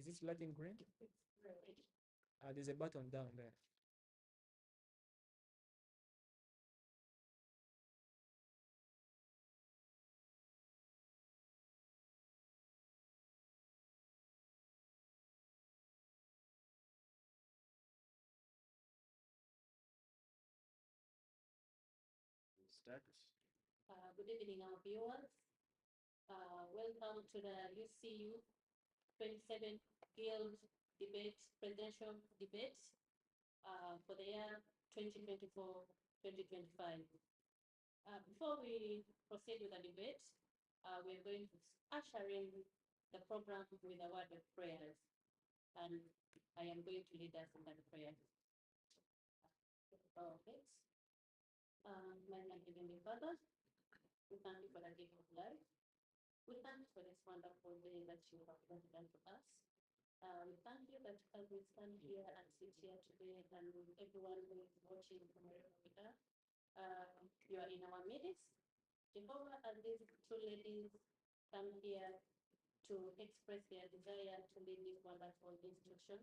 this light in green? There's a button down there. Start. Good evening, our viewers. Welcome to the UCU 27th Guild Debate, Presidential Debate for the year 2024-2025. Before we proceed with the debate, we're going to usher in the program with a word of prayers. And I am going to lead us in that prayer. Okay. My Heavenly Father, we thank you for the gift of life. We thank you for this wonderful day that you have given to us. We thank you that as we stand here and sit here today, and everyone who is watching from wherever we are, you are in our midst. Jehovah, as these two ladies come here to express their desire to lead this wonderful institution,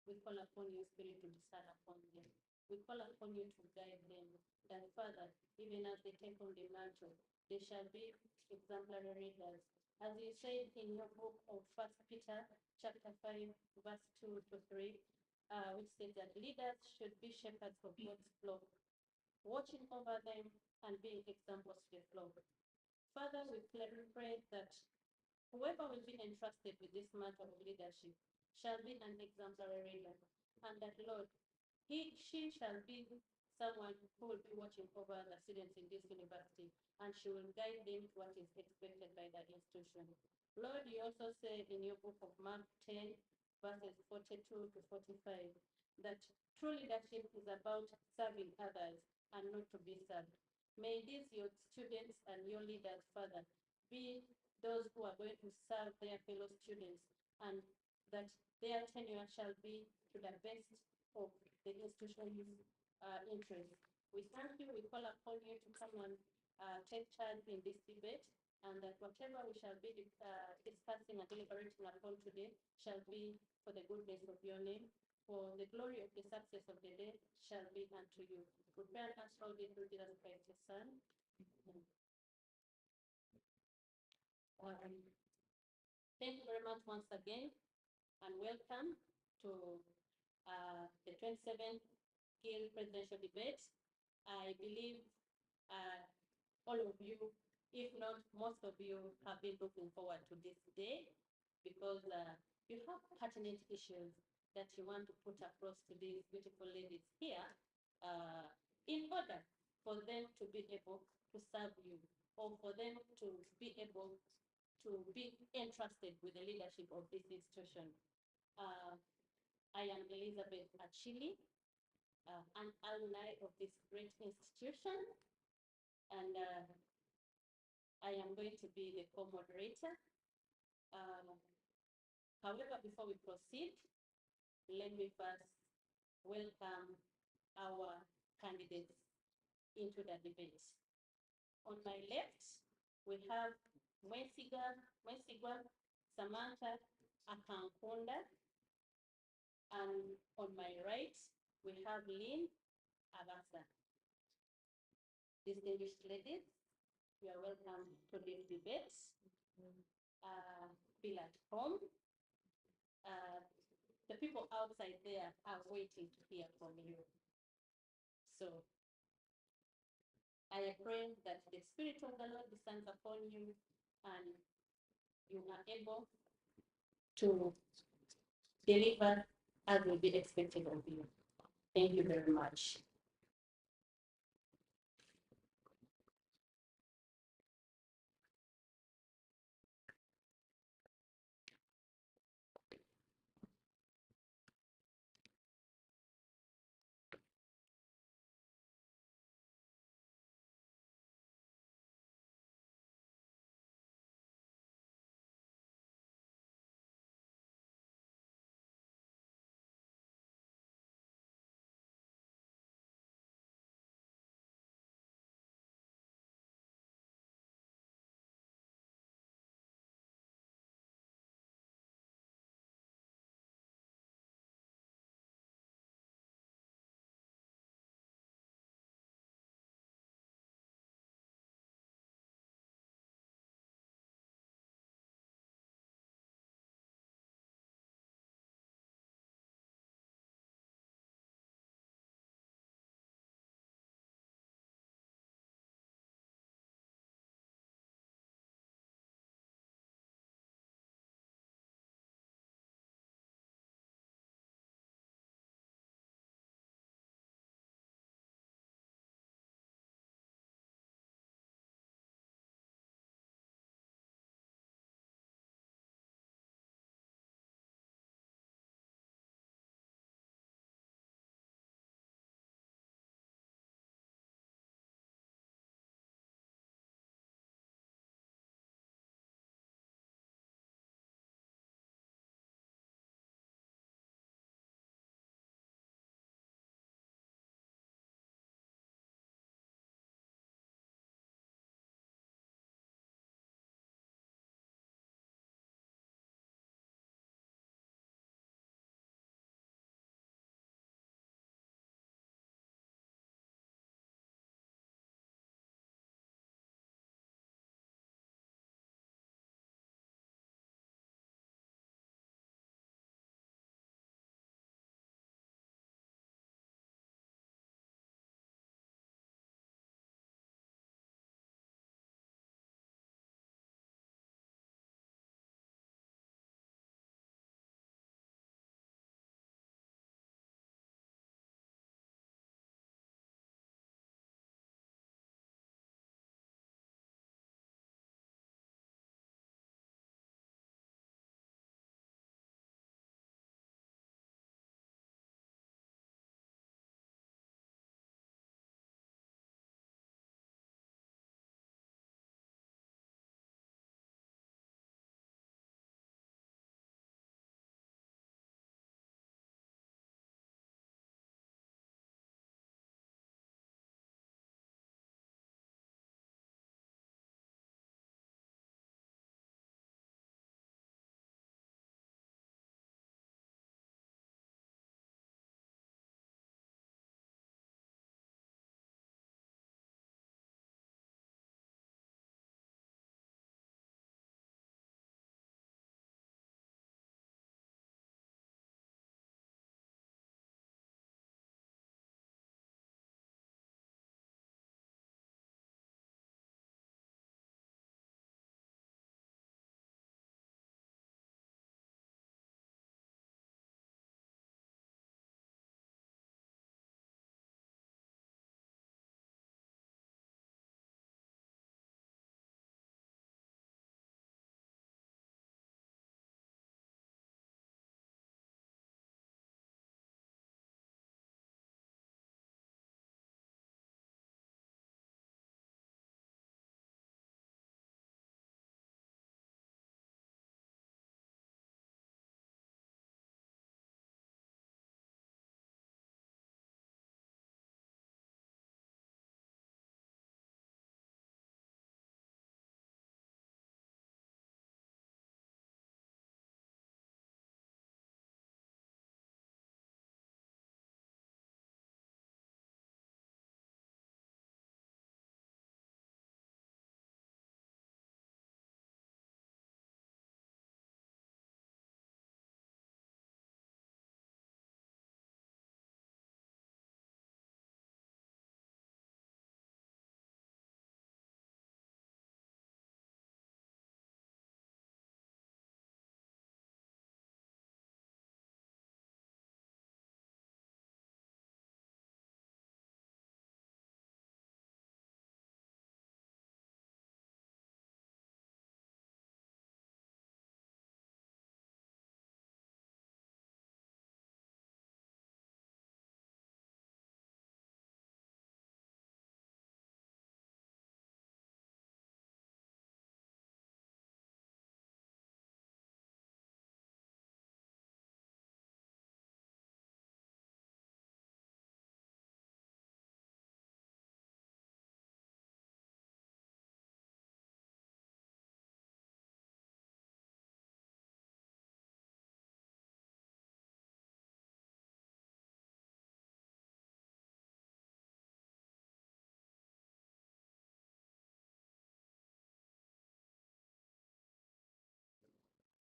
we call upon your Spirit to descend upon them. We call upon you to guide them. That Father, even as they take on the mantle, they shall be exemplary leaders. As you said in your book of 1 Peter chapter 5, verse 2 to 3, which says that leaders should be shepherds of God's flock, watching over them and being examples to the flock. Father, we pray that whoever will be entrusted with this matter of leadership shall be an exemplary leader, and that, Lord, she shall be someone who will be watching over the students in this university, and she will guide them to what is expected by the institution. Lord, you also say in your book of Mark 10, verses 42 to 45, that true leadership is about serving others and not to be served. May these your students and your leaders, Father, be those who are going to serve their fellow students, and that their tenure shall be to the best of the institution's interest. We thank you, we call upon you to come and take charge in this debate, and that whatever we shall be discussing and deliberating upon today shall be for the goodness of your name, for the glory of the success of the day shall be unto you. We pray and ask all this through Jesus Christ, his Son. Thank you very much once again, and welcome to the 27th Guild Presidential Debate. I believe all of you, if not most of you, have been looking forward to this day because you have pertinent issues that you want to put across to these beautiful ladies here in order for them to be able to serve you, or for them to be able to be entrusted with the leadership of this institution. I am Elizabeth Achili, an alumni of this great institution, and I am going to be the co-moderator. However, before we proceed, let me first welcome our candidates into the debate. On my left, we have Mwesigwa Samantha Akankunda, and on my right, we have Lynn Abasa. Distinguished ladies, you are welcome to this debate. Feel at home. The people outside there are waiting to hear from you. So I pray that the Spirit of the Lord descends upon you and you are able to deliver as will be expected of you. Thank you very much.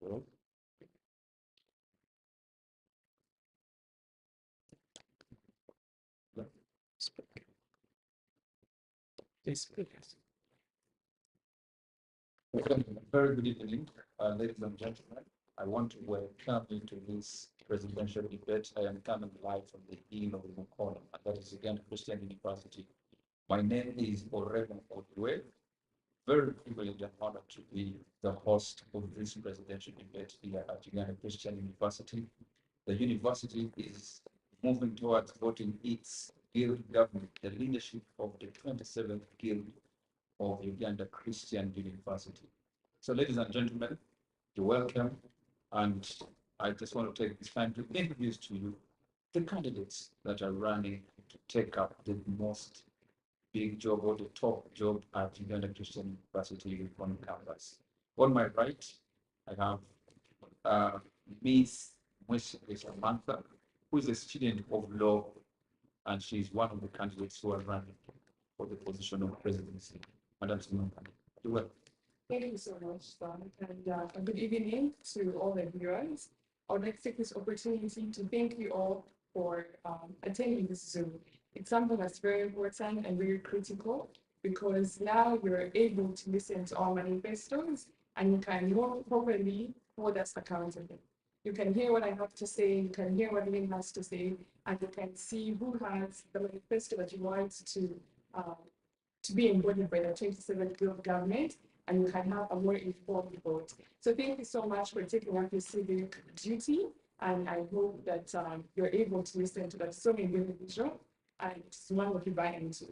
Very good evening, ladies and gentlemen. I want to welcome you to this presidential debate. I am coming live from the Inn of Mukona, and that is again Christian University. My name is Oregon Odwe. Very privileged and honored to be the host of this presidential debate here at Uganda Christian University. The university is moving towards voting its guild government, the leadership of the 27th Guild of Uganda Christian University. So, ladies and gentlemen, you're welcome. And I just want to take this time to introduce to you the candidates that are running to take up the most big job or the top job at Uganda Christian University on campus. On my right, I have Miss Samantha, who is a student of law, and she's one of the candidates who are running for the position of presidency. Madam Samantha, you welcome. Thank you so much, Sam, and good evening to all the viewers. I would like to take this opportunity to thank you all for attending this Zoom. It's something that's very important and very critical because now you're able to listen to our manifestos and you can more properly hold us accountable. You can hear what I have to say, you can hear what Lynn has to say, and you can see who has the manifesto that you want to be embodied by the 27th Guild government, and you can have a more informed vote. So thank you so much for taking up your civic duty, and I hope that you're able to listen to that so individual and one what you buy into.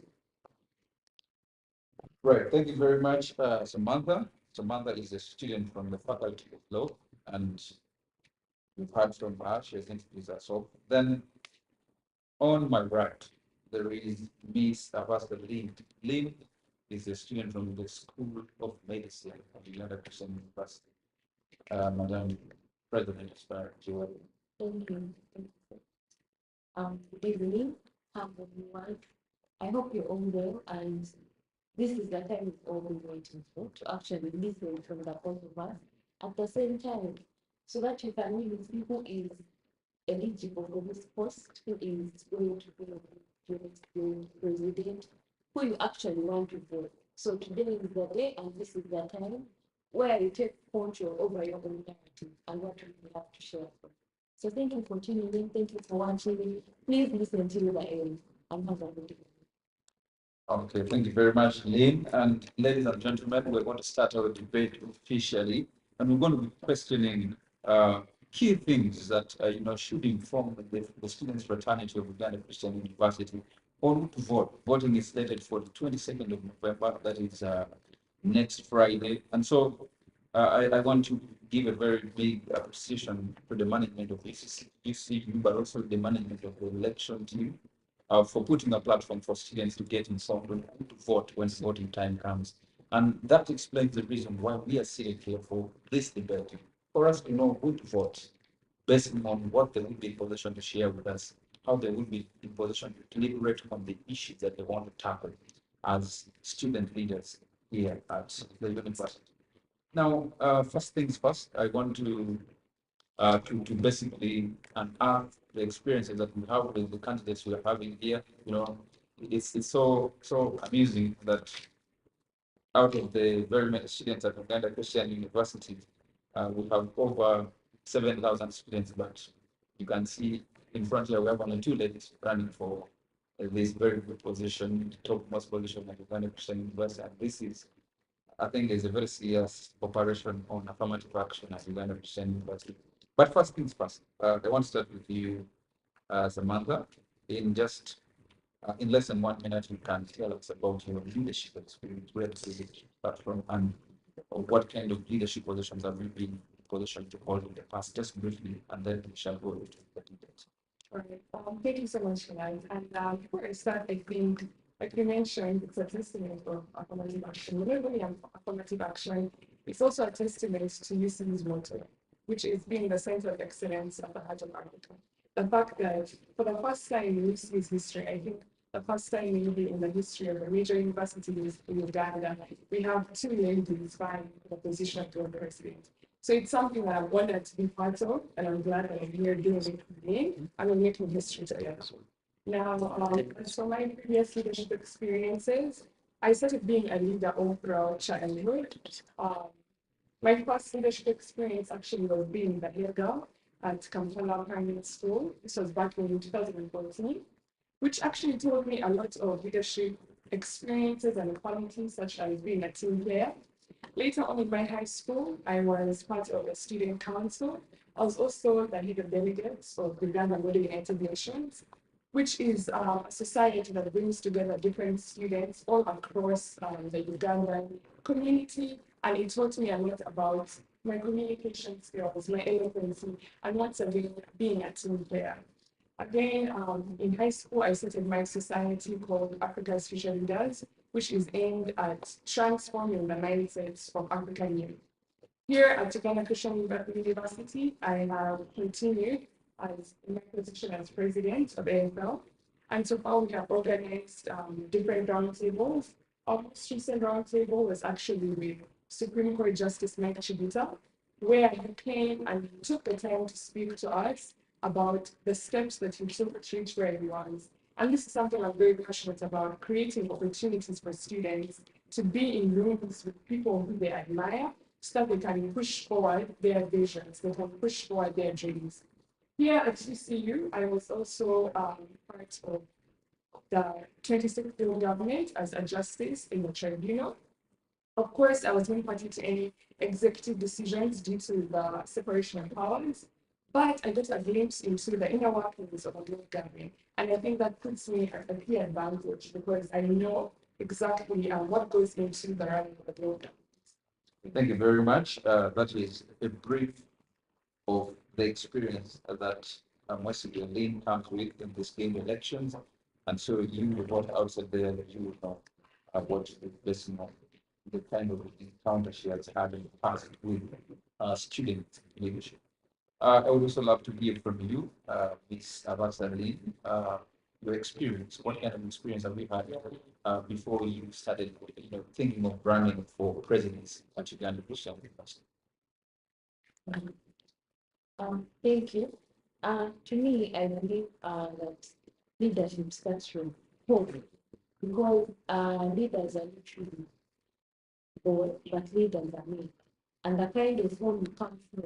Right, thank you very much, Samantha. Samantha is a student from the Faculty of Law, and we've heard from her, she has introduced herself. Then on my right, there is Miss Avasta Lynn. Lynn is a student from the School of Medicine at Uganda Christian University. Madam President, you Thank you. Good evening, everyone. I hope you're all well, and this is the time we've all been waiting for to actually listen from the both of us at the same time, so that you can really see who is eligible for this post, who is going to be your next president, who you actually want to vote. So today is the day, and this is the time where you take control over your own narrative and what you have to share. So thank you for tuning in. Thank you for watching. Please listen to the end and have a good day. Okay, thank you very much, Lynn. And ladies and gentlemen, we're going to start our debate officially, and we're going to be questioning key things that should inform the students' fraternity of Uganda Christian University on who to vote. Voting is slated for the 22nd of November, that is next Friday. And so I want to give a very big appreciation to the management of UCU, but also the management of the election team for putting a platform for students to get informed on who to vote when voting time comes. And that explains the reason why we are sitting here for this debate, for us to know who to vote based on what they will be in position to share with us, how they will be in position to deliberate on the issues that they want to tackle as student leaders here at the university. Now, first things first, I want to basically unearth the experiences that we have with the candidates we are having here. It's so amusing that out of the very many students at Uganda Christian University, we have over 7,000 students, but you can see in front here we have only two ladies running for this very good position, topmost position at Uganda Christian University, and this is, I think, is a very serious operation on affirmative action at Uganda Christian University. But first things first, I want to start with you, Samantha. In just in less than 1 minute, you can tell us about your leadership experience, where did you start from, and what kind of leadership positions have you been positioned to hold in the past, just briefly, and then we shall go into the details. All right. Thank you so much for that. And before I start, I think, like you mentioned, it's a testament of affirmative action. Not only affirmative action, it's also a testament to UCU's motto, which is being the center of excellence at the heart of Africa. The fact that for the first time in UCU's history, I think the first time maybe in the history of a major university in Uganda, we have two ladies vying for the position of the president. So it's something that I've wanted to be part of, and I'm glad that I'm here doing it today, and we're making history together. Now, as for my previous leadership experiences, I started being a leader all throughout childhood. Um, my first leadership experience actually was being the head girl at Kampala Primary School. This was back in 2014, which actually taught me a lot of leadership experiences and qualities such as being a team player. Later on in my high school, I was part of the student council. I was also the head of delegates of the Uganda Model United Nations, which is a society that brings together different students all across the Ugandan community. And it taught me a lot about my communication skills, my eloquency, and what's being a team player. Again, in high school, I started my society called Africa's Future Leaders, which is aimed at transforming the mindsets of African youth. Here at Uganda Christian University, I have continued as in my position as president of AFL. And so far, we have organized different roundtables. Our most recent roundtable was actually with Supreme Court Justice Mike Chibuta, where he came and took the time to speak to us about the steps that he took to reach where he was. And this is something I'm very passionate about, creating opportunities for students to be in rooms with people who they admire so that they can push forward their visions, they can push forward their dreams. Here at UCU, I was also part of the 26th Bill government as a justice in the tribunal. Of course, I was not party to any executive decisions due to the separation of powers, but I got a glimpse into the inner workings of a bill government. And I think that puts me at a key advantage because I know exactly what goes into the running of a bill government. Thank you very much. That is a brief of the experience that Mwesige Lynn comes with in this game elections. And so you report outside there that you will know what the blessing of the kind of encounter she has had in the past with student leadership. I would also love to hear from you, Ms. Abasalin, your experience. What kind of experience have you had before you started, thinking of running for presidency at Uganda Christian University? Thank you. To me, I believe that leadership starts from home because leaders are literally born, but leaders are made. And the kind of home you come from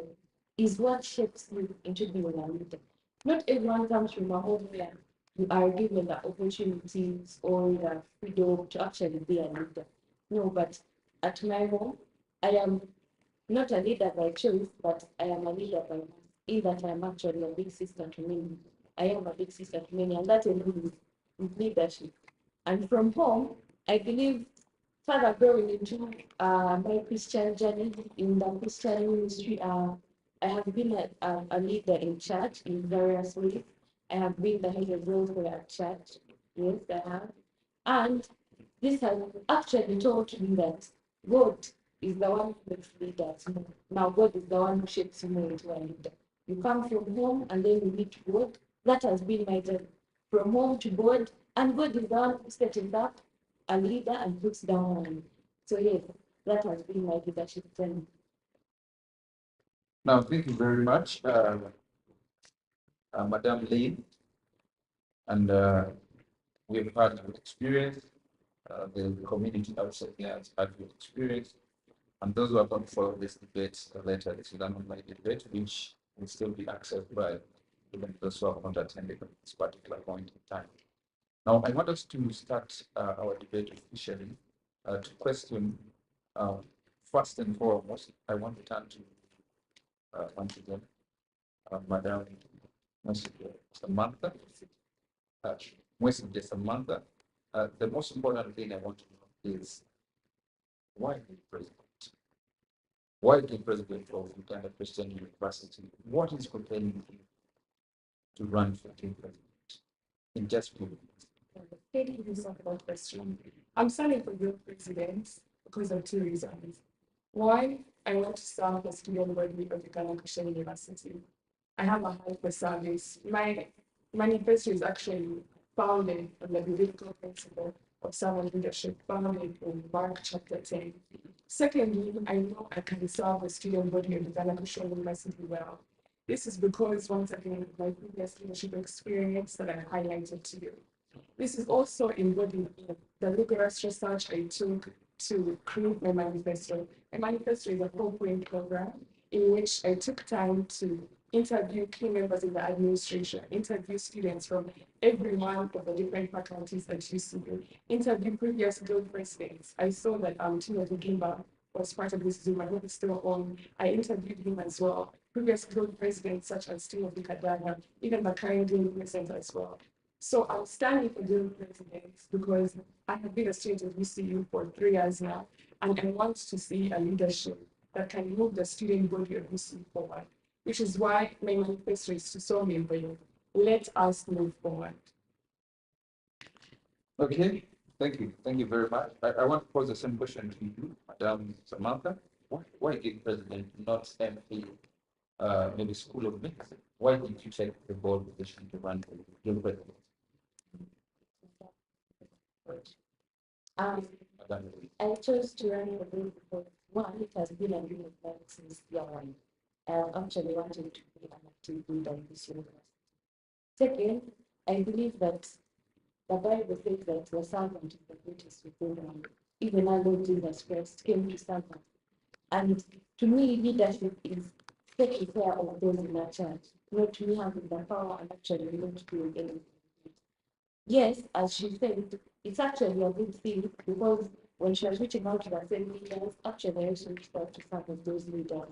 is what shapes you into being a leader. Not everyone comes from a home where you are given the opportunities or the freedom to actually be a leader. No, but at my home, I am not a leader by choice, but I am a leader by choice. In that I am actually a big sister to many. I am a big sister to many, and that alone is leadership. And from home, I believe further growing into my Christian journey in the Christian ministry, I have been a leader in church in various ways. I have been the head of welfare at church. Yes, I have. And this has actually taught me that God is the one who makes leaders. Now God is the one who shapes you into a leader. You come from home and then you meet God. That has been my journey. From home to God, and God is the one who sets up a leader and looks down on you. So yes, that has been my leadership journey. Now, thank you very much, Madam Lynn. And we've had good experience. The community outside here has had good experience. And those who are going to follow this debate later, this is an online debate, which will still be accessed by even those who have not attended at this particular point in time. Now, I want us to start our debate officially to question, first and foremost, I want to turn to, once again, Madam Samantha. Samantha. The most important thing I want to know is why the president? Why the president of Uganda Christian University? What is compelling you to run for president? In just few minutes. Thank you for that question. I'm standing for your president because of two reasons. One, I want to serve the student body of Uganda Christian University. I have a heart for service. My manifesto is actually founded on the biblical principle of servant leadership found in Mark chapter 10. Secondly, I know I can serve the student body of the beneficial university well. This is because, once again, my previous leadership experience that I highlighted to you. This is also embodied in the rigorous research I took to create my manifesto. My manifesto is a 4-point program in which I took time to interview key members in the administration, interview students from every one of the different faculties at UCU, interview previous guild presidents. I saw that Timothy Gimba was part of this Zoom. I hope it's still on. I interviewed him as well. Previous guild presidents such as Timothy Kadana, even the current guild president as well. So I'm standing for guild presidents because I have been a student of UCU for 3 years now, and I want to see a leadership that can move the student body of UCU forward, which is why my manifesto is to so you. Let us move forward. Okay, thank you. Thank you very much. I want to pose the same question to you, Madam Samantha. Why did President not MP maybe School of Medicine? Why did you take the board position to run for the president? Madam Louise. I chose to run the bill because one, it has been a dream of mine since year one. I actually wanted to be an active leader in this university. Second, I believe that the Bible says that the servant is the greatest within them. Even our Lord Jesus Christ came to serve us. And to me, leadership is taking care of those in our church, not me having the power and actually not doing anything. Yes, as she said, it's actually a good thing because when she was reaching out to the same leaders, actually I also reached out to some of those leaders.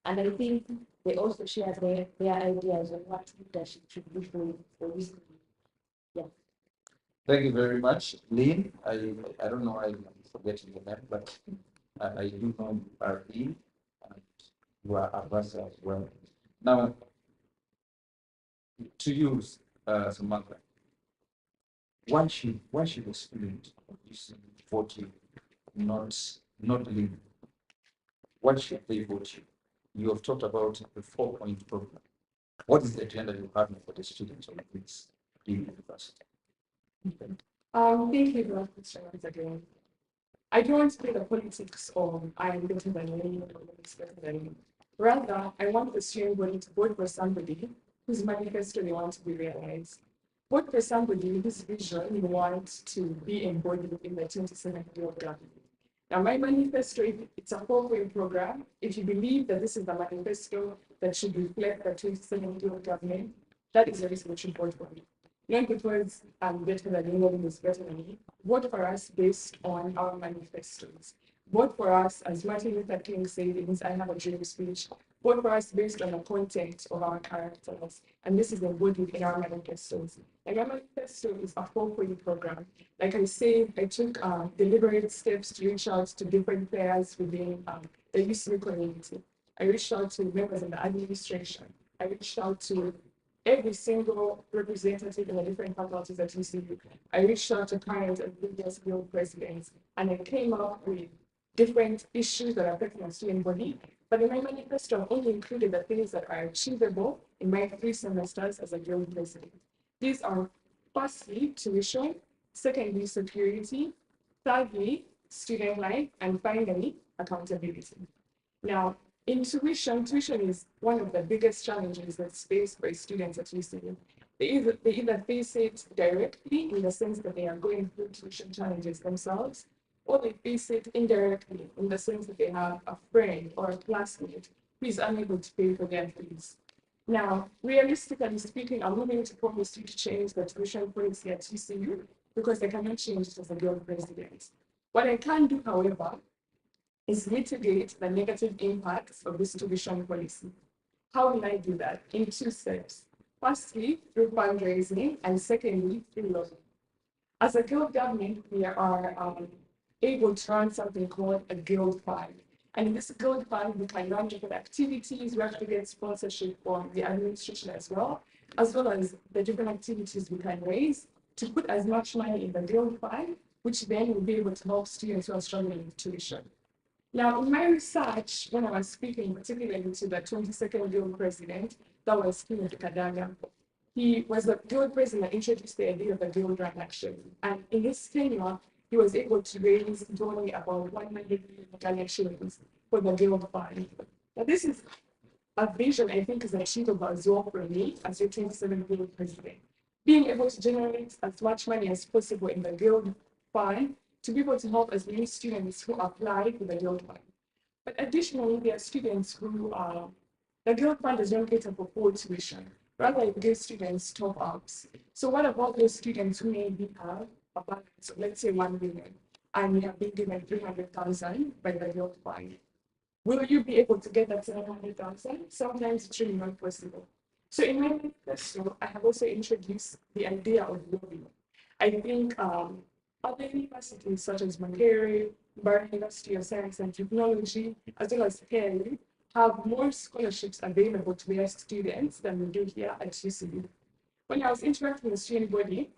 And I think they also share their ideas on what leadership should be for this. Yeah. Thank you very much, Lynn. I don't know why I'm forgetting your name, but I do know you are Lynn, and you are Abasa as well. Now, to you, Samantha, why should a student vote you, not Lynn? Why should they vote you? You have talked about the 4-point program. What is the agenda you have for the students of this university? Thank you for that question once again. I don't want to play the politics of I am better than you or is better than you. Rather, I want the student body to vote for somebody whose manifesto they want to be realized. Vote for somebody whose vision you want to be embodied in the 27th year of government. Now, my manifesto, it's a 4-point program. If you believe that this is the manifesto that should reflect the 27th year of government, that is the reason you should vote for me. Not because I'm better than anyone is better than me. Vote for us based on our manifestos. Vote for us, as Martin Luther King said in his I Have a Dream speech, vote for us based on the content of our characters. And this is embodied in our manifestos. And our manifesto is a 4-point program. Like I said, I took deliberate steps to reach out to different players within the UCU community. I reached out to members of the administration. I reached out to every single representative in the different faculties at UCU. I reached out to current and previous guild presidents, and I came up with different issues that affect my student body. But in my manifesto, I've only included the things that are achievable in my 3 semesters as a guild president. These are firstly, tuition, secondly, security, thirdly, student life, and finally, accountability. Now, tuition is one of the biggest challenges that's faced by students at UCU. They either face it directly in the sense that they are going through tuition challenges themselves, or they face it indirectly in the sense that they have a friend or a classmate who is unable to pay for their fees. Now, realistically speaking, I'm not going to promise you to change the tuition policy at UCU because I cannot change it as a guild president. What I can do, however, is mitigate the negative impacts of this tuition policy. How will I do that? In 2 steps. Firstly, through fundraising, and secondly, through lobbying. As a guild government, we are able to run something called a guild fund. And in this guild fund, we can run different activities. We actually get sponsorship from the administration as well as the different activities we can raise to put as much money in the guild fund, which then will be able to help students who are struggling with tuition. Now, in my research, when I was speaking particularly to the 22nd guild president, that was Timothy Kadanga, he was the guild president that introduced the idea of the guild run actually. And in his tenure, he was able to raise only about 100 million Italian shillings for the Guild Fund. Now, this is a vision I think is achievable as well for me as your 27 Guild president. Being able to generate as much money as possible in the Guild Fund to be able to help as many students who apply for the Guild Fund. But additionally, there are students who the Guild Fund does not cater for full tuition. Rather, it gives students top ups. So, what about those students who maybe have a balance of, let's say, 1 million, and you have been given 300,000 by the Guild Fund? Will you be able to get that 700,000? Sometimes it's really not possible. So, in my manifesto, I have also introduced the idea of lobbying. I think other universities such as Makerere, Bar University of Science and Technology, as well as KLU, have more scholarships available to their students than we do here at UCU. When I was interacting with the student body,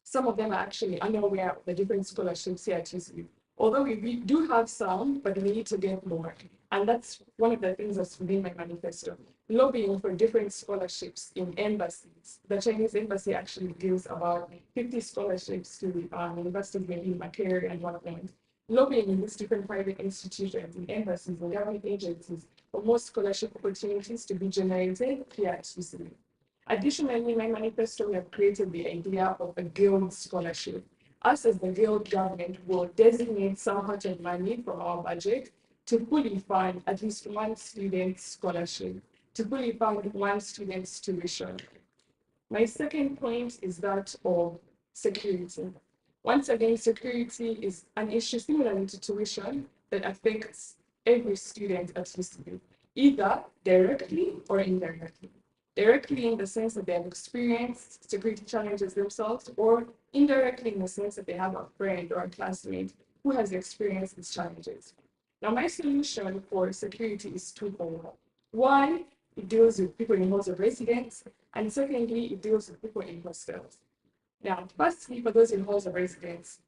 some of them are actually unaware of the different scholarships here at UCU. Although we do have some, but we need to get more. And that's one of the things that's within my manifesto. Lobbying for different scholarships in embassies. The Chinese embassy actually gives about 50 scholarships to universities, maybe in Makerere and whatnot. Lobbying in these different private institutions, in embassies, and government agencies for more scholarship opportunities to be generated here at UCU. Additionally, in my manifesto, we have created the idea of a guild scholarship. Us as the guild government will designate some part of money from our budget to fully fund at least one student's scholarship, to fully fund one student's tuition. My second point is that of security. Once again, security is an issue similar to tuition that affects every student at UCU, either directly or indirectly. Directly in the sense that they have experienced security challenges themselves, or indirectly in the sense that they have a friend or a classmate who has experienced these challenges. Now, my solution for security is twofold. One, it deals with people in halls of residence, and secondly, it deals with people in hostels. Now, firstly, for those in halls of residence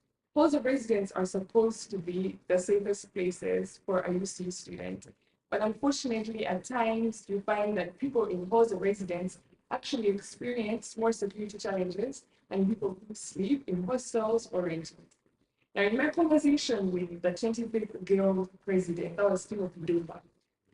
are supposed to be the safest places for a UC student. But unfortunately, at times, you find that people in halls of residence actually experience more security challenges than people who sleep in hostels or rentals. Now, in my conversation with the 25th Guild president, that was Timothy Duba,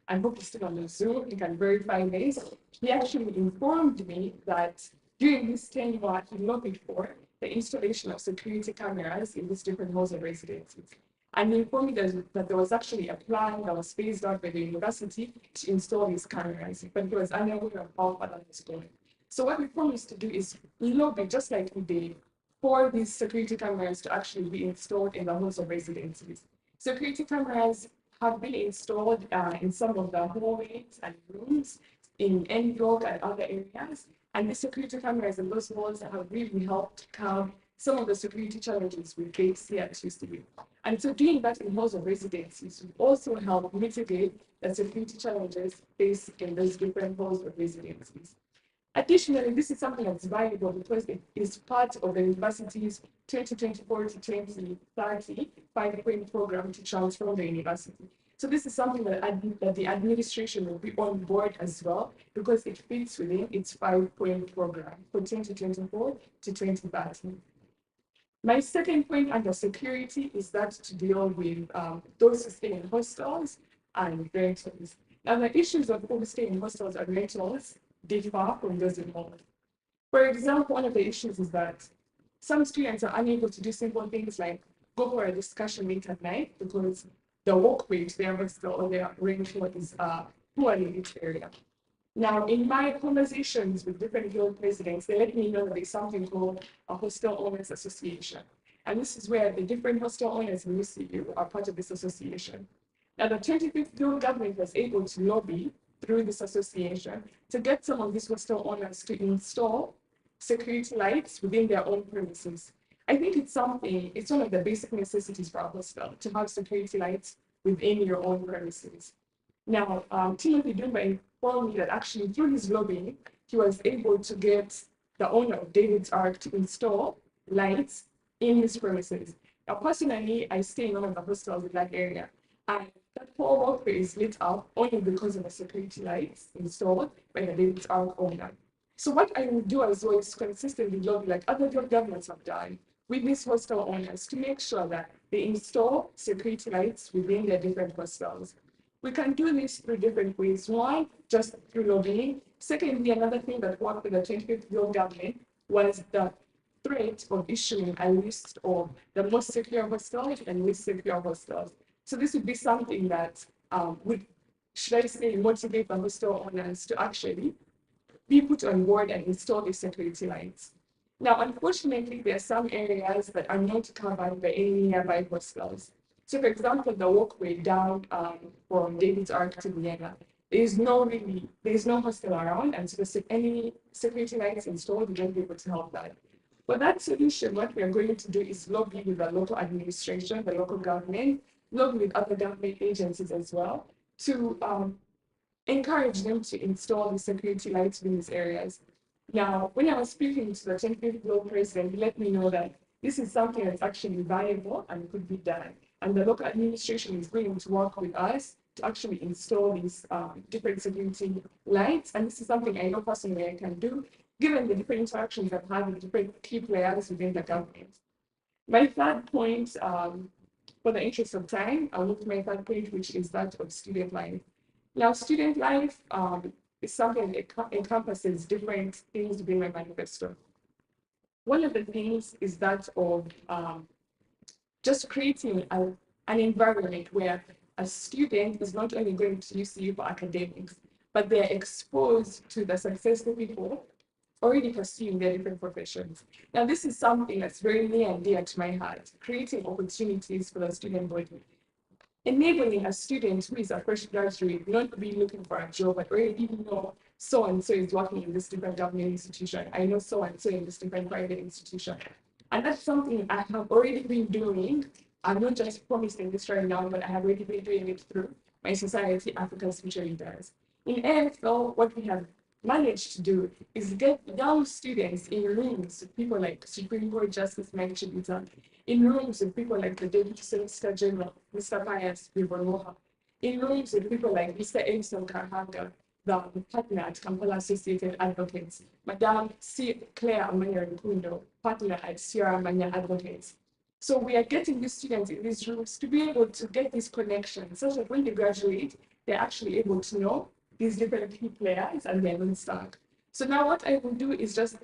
I hope he's still on the Zoom, he can verify this. He actually informed me that during this tenure, he lobbied for the installation of security cameras in these different halls of residences. And he informed me that there was actually a plan that was phased out by the university to install these cameras, but he was unaware of how far that was going. So what we promised to do is lobby, just like we did, for these security cameras to actually be installed in the halls of residences. Security cameras have been installed in some of the hallways and rooms in New York and other areas. And the security cameras in those walls have really helped calm some of the security challenges we face here at UCU. And so doing that in halls of residencies will also help mitigate the security challenges faced in those different halls of residencies. Additionally, this is something that's valuable because it is part of the university's 2024 to 2030 5-point program to transform the university. So this is something that the administration will be on board as well because it fits within its 5-point program for 2024 to 2030. My second point under security is that to deal with those who stay in hostels and rentals. Now, the issues of who stay in hostels and rentals differ from those in halls. For example, one of the issues is that some students are unable to do simple things like go for a discussion late at night because the walkway to their hostel or their rental is poorly lit area. Now, in my conversations with different guild presidents, they let me know that there's something called a hostel owners association. And this is where the different hostel owners in UCU are part of this association. Now, the 25th Guild government was able to lobby through this association to get some of these hostel owners to install security lights within their own premises. I think it's one of the basic necessities for a hostel to have security lights within your own premises. Now, Timothy Dumba informed me that actually through his lobbying, he was able to get the owner of David's Ark to install lights in his premises. Now, personally, I stay in one of the hostels in that area, and that whole walkway is lit up only because of the security lights installed by the David's Ark owner. So what I will do as well is consistently lobby like other governments have done with these hostel owners to make sure that they install security lights within their different hostels. We can do this through different ways. One, just through lobbying. Secondly, another thing that worked with the 25th Bill government was the threat of issuing a list of the most secure hostels and least secure hostels. So this would be something that would, should I say, motivate the hostel owners to actually be put on board and install the security lights. Now, unfortunately, there are some areas that are not covered by any nearby hostels. So, for example, the walkway down from David's Ark to Vienna, there's no hostel around, and so any security lights installed, we won't be able to help that. For that solution, what we are going to do is lobby with the local administration, the local government, lobby with other government agencies as well, to encourage them to install the security lights in these areas. Now, when I was speaking to the 10th Bill president, he let me know that this is something that's actually viable and could be done. And the local administration is willing to work with us to actually install these different security lights. And this is something I know personally I can do, given the different interactions I've had with different key players within the government. My third point, for the interest of time, I'll move to my third point, which is that of student life. Now, student life is something that encompasses different things within my manifesto. One of the things is that of just creating an environment where a student is not only going to UCU for academics, but they're exposed to the successful people already pursuing their different professions. Now, this is something that's very near and dear to my heart, creating opportunities for the student body, enabling a student who is a fresh graduate not be looking for a job, but already know so and so is working in this different government institution. I know so and so in this different private institution. And that's something I have already been doing. I'm not just promising this right now, but I have already been doing it through my society, Africa's Future Leaders. In AFL, what we have managed to do is get young students in rooms with people like Supreme Court Justice Mike Chibuta, in rooms with people like the Deputy Solicitor General, Mr. Pius Bibonoha, in rooms with people like Mr. Edison Karhanga, the partner at Kampala Associated Advocates, Madame C. Claire Amanya Rukundo, partner at Sierra Amanya Advocates. So we are getting these students in these rooms to be able to get these connections, so that when they graduate, they're actually able to know these different key players and they're not stuck. So now what I will do is just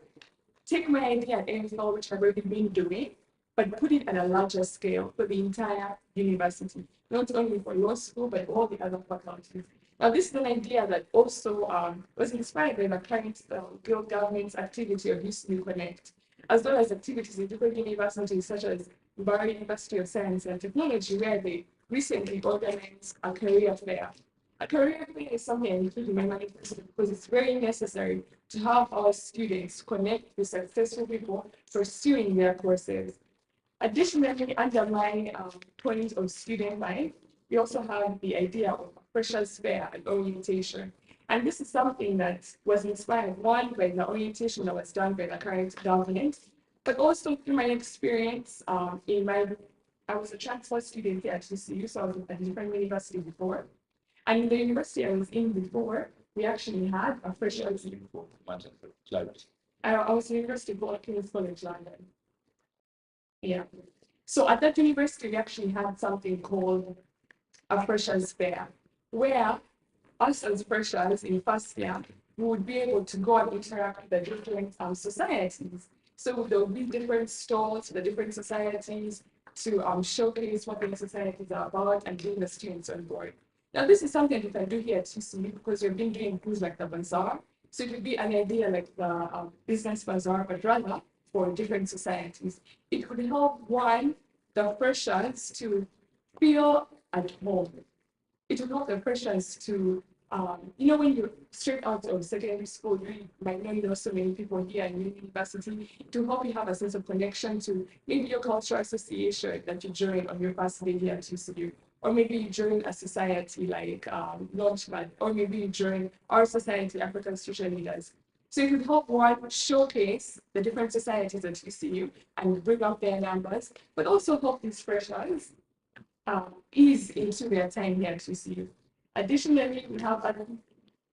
take my idea at AFL, which I've already been doing, but put it at a larger scale for the entire university, not only for law school, but all the other faculties. Now, this is an idea that also was inspired by the current Guild government's activity of UCU Connect, as well as activities in different universities such as Bari University of Science and Technology, where they recently organized a career fair. A career fair is something I include in my manifesto because it's very necessary to have our students connect with successful people pursuing their courses. Additionally, under my point of student life, we also have the idea of freshers fair and orientation. And this is something that was inspired, one, by the orientation that was done by the current government, but also through my experience I was a transfer student here at UCU, so I was at a different university before. And in the university I was in before, we actually had a freshers. I was in University of King's College London. Yeah. So at that university, we actually had something called a freshers fair, where us as freshers in first year, we would be able to go and interact with the different societies. So there would be different stalls for the different societies to showcase what the societies are about and bring the students on board. Now, this is something that I do here at UCU because we've been doing things like the bazaar. So it would be an idea like the business bazaar, but rather for different societies. It would help one, the freshers to feel at home. It would help the freshers to, when you're straight out of secondary school, you might not know so many people here in university, to help you have a sense of connection to maybe your cultural association that you join on your first day here at UCU. Or maybe you join a society like Launchpad, or maybe you join our society, African Future Leaders. So it would help one showcase the different societies at UCU and bring up their numbers, but also help these freshers ease into their time here at UCU. Additionally, we have other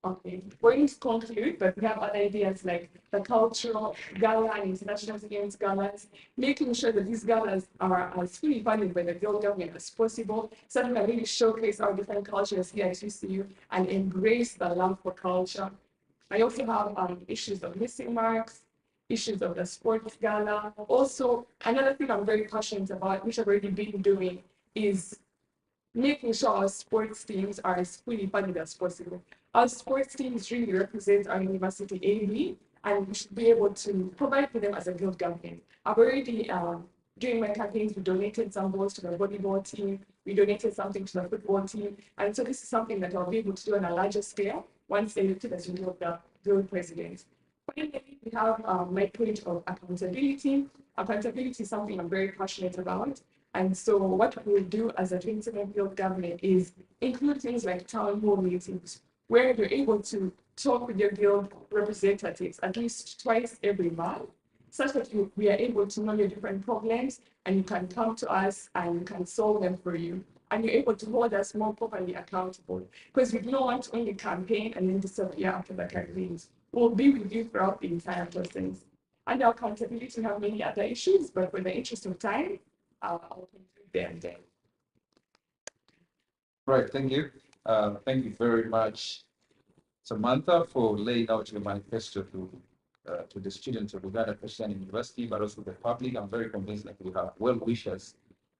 Okay, we're going to conclude, but we have other ideas like the cultural gala and international games galas, making sure that these galas are as fully funded by the Guild government as possible, so that we can really showcase our different cultures here at UCU and embrace the love for culture. I also have issues of missing marks, issues of the sports gala. Also, another thing I'm very passionate about, which I've already been doing, is making sure our sports teams are as fully funded as possible. Our sports teams really represent our university ably, and we should be able to provide for them as a guild government. I've already, during my campaigns, we donated some balls to the volleyball team, we donated something to the football team, and so this is something that I'll be able to do on a larger scale once elected as guild president. Finally, we have my point of accountability. Accountability is something I'm very passionate about. And so what we'll do as a 27 field government is include things like town hall meetings, where you're able to talk with your guild representatives at least twice every month, such that we are able to know your different problems and you can come to us and we can solve them for you. And you're able to hold us more properly accountable, because we don't want to only campaign and then disappear after the campaigns. We'll be with you throughout the entire process. Under accountability, we have many other issues, but for the interest of time, I'll conclude there. Right, thank you. Thank you very much, Samantha, for laying out your manifesto to the students of Uganda Christian University, but also the public. I'm very convinced that we have well-wishers.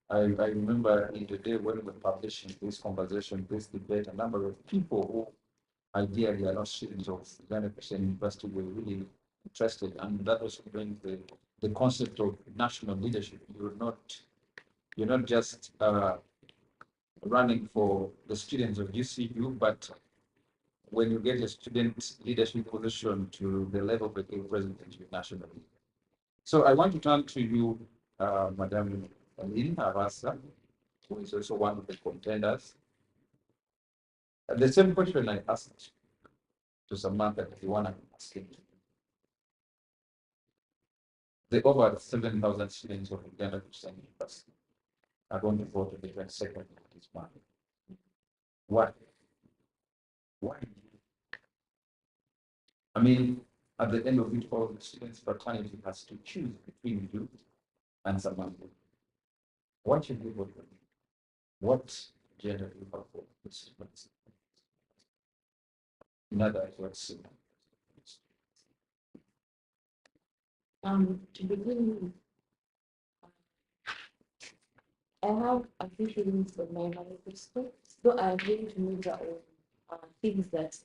I remember in the day when we were publishing this conversation, this debate, a number of people who ideally are not students of Uganda Christian University were really interested, and that was when the concept of national leadership. You're not just running for the students of UCU, but when you get a student leadership position to the level of a president nationally. So I want to turn to you, Madam Lynn Havasa, who is also one of the contenders. The same question I asked to Samantha, if you want to ask him. The over 7,000 students of Uganda Christian University are going to vote on the 22nd of this month. Why? Why? I mean, at the end of it, all the students' fraternity has to choose between you and Samantha. What should we vote for? What gender do you have for this? In other words, To begin with, I have a few things for my manifesto, so I'm going to move on things that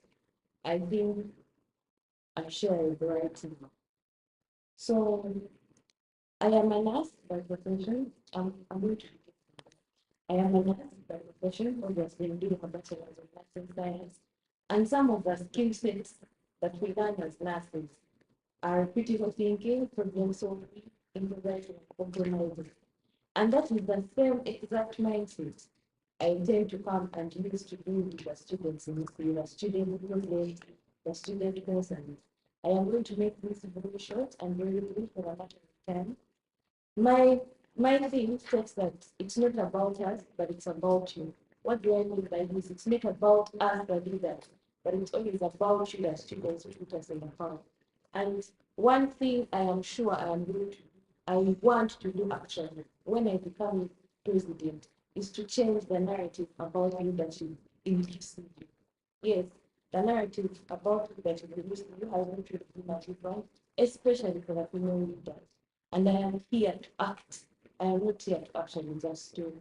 I think I share right now. So I am a nurse by profession. I'm going to I am a nurse by profession, obviously I'm doing a bachelor's of nursing science. And some of the skill sets that we learn as nurses are critical thinking, problem solving, improvising, and compromising. And that is the same exact mindset I intend to come and use to do with the students in the student project, the student person. I am going to make this very short and very brief for a matter of time. My thing states that it's not about us, but it's about you. What do I mean by this? It's not about us, the leaders, but it's always about you, the students, who put us in the front. And one thing I am sure I am going to, I want to do actually when I become president is to change the narrative about leadership in UCU. Yes, the narrative about leadership in UCU has been different, especially for the female leaders. And I am here to act. I am not here to actually just do.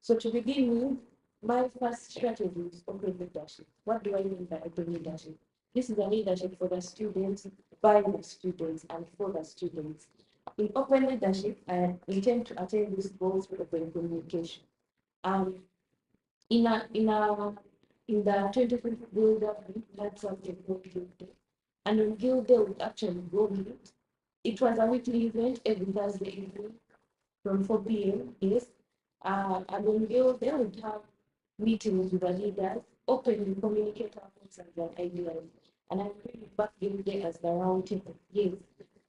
So to begin with, my first strategy is open leadership. What do I mean by open leadership? This is a leadership for the students, by the students, and for the students. In open leadership, I intend to attain these goals with open communication. In the 20th Guild Day, we had something called Guild Day. And on Guild Day, we actually go meet. It was a weekly event every Thursday evening from 4 p.m. Yes. And on Guild Day, we have meetings with the leaders, openly communicate our concerns and ideas. And I really back Guild Day as the round table. Yes.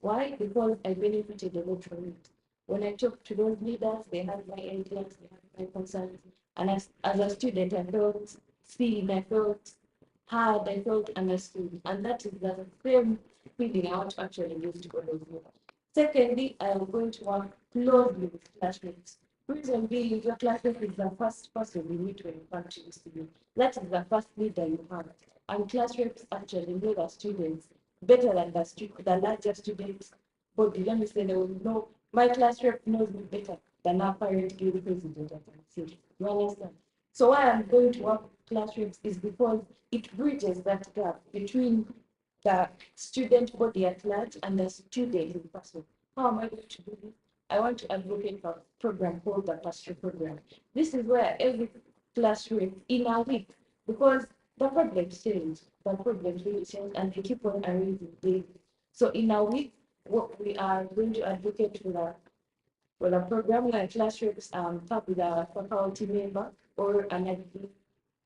Why? Because I benefited a lot from it. When I talked to those leaders, they had my ideas, they had my concerns. And as a student, I felt seen, I felt heard, I felt understood. And that is the same feeling I want to actually give to all of you. Secondly, I am going to work closely with classmates. Reason being, your classmate is the first person you need to impact you to. That is the first leader you have. And classmates actually know the students better than the larger students body. Let me say they will know my class rep knows me better than our parent guild president, I can say. You understand? So why I'm going to work with class reps is because it bridges that gap between the student body at large and the student in person. How am I going to do this? I want to advocate for a program called the pastoral program. This is where every classroom in a week, because the problems change, the problems really change, and they keep on arising daily. So in a week, what we are going to advocate for the program where classrooms talk with a faculty member or an admin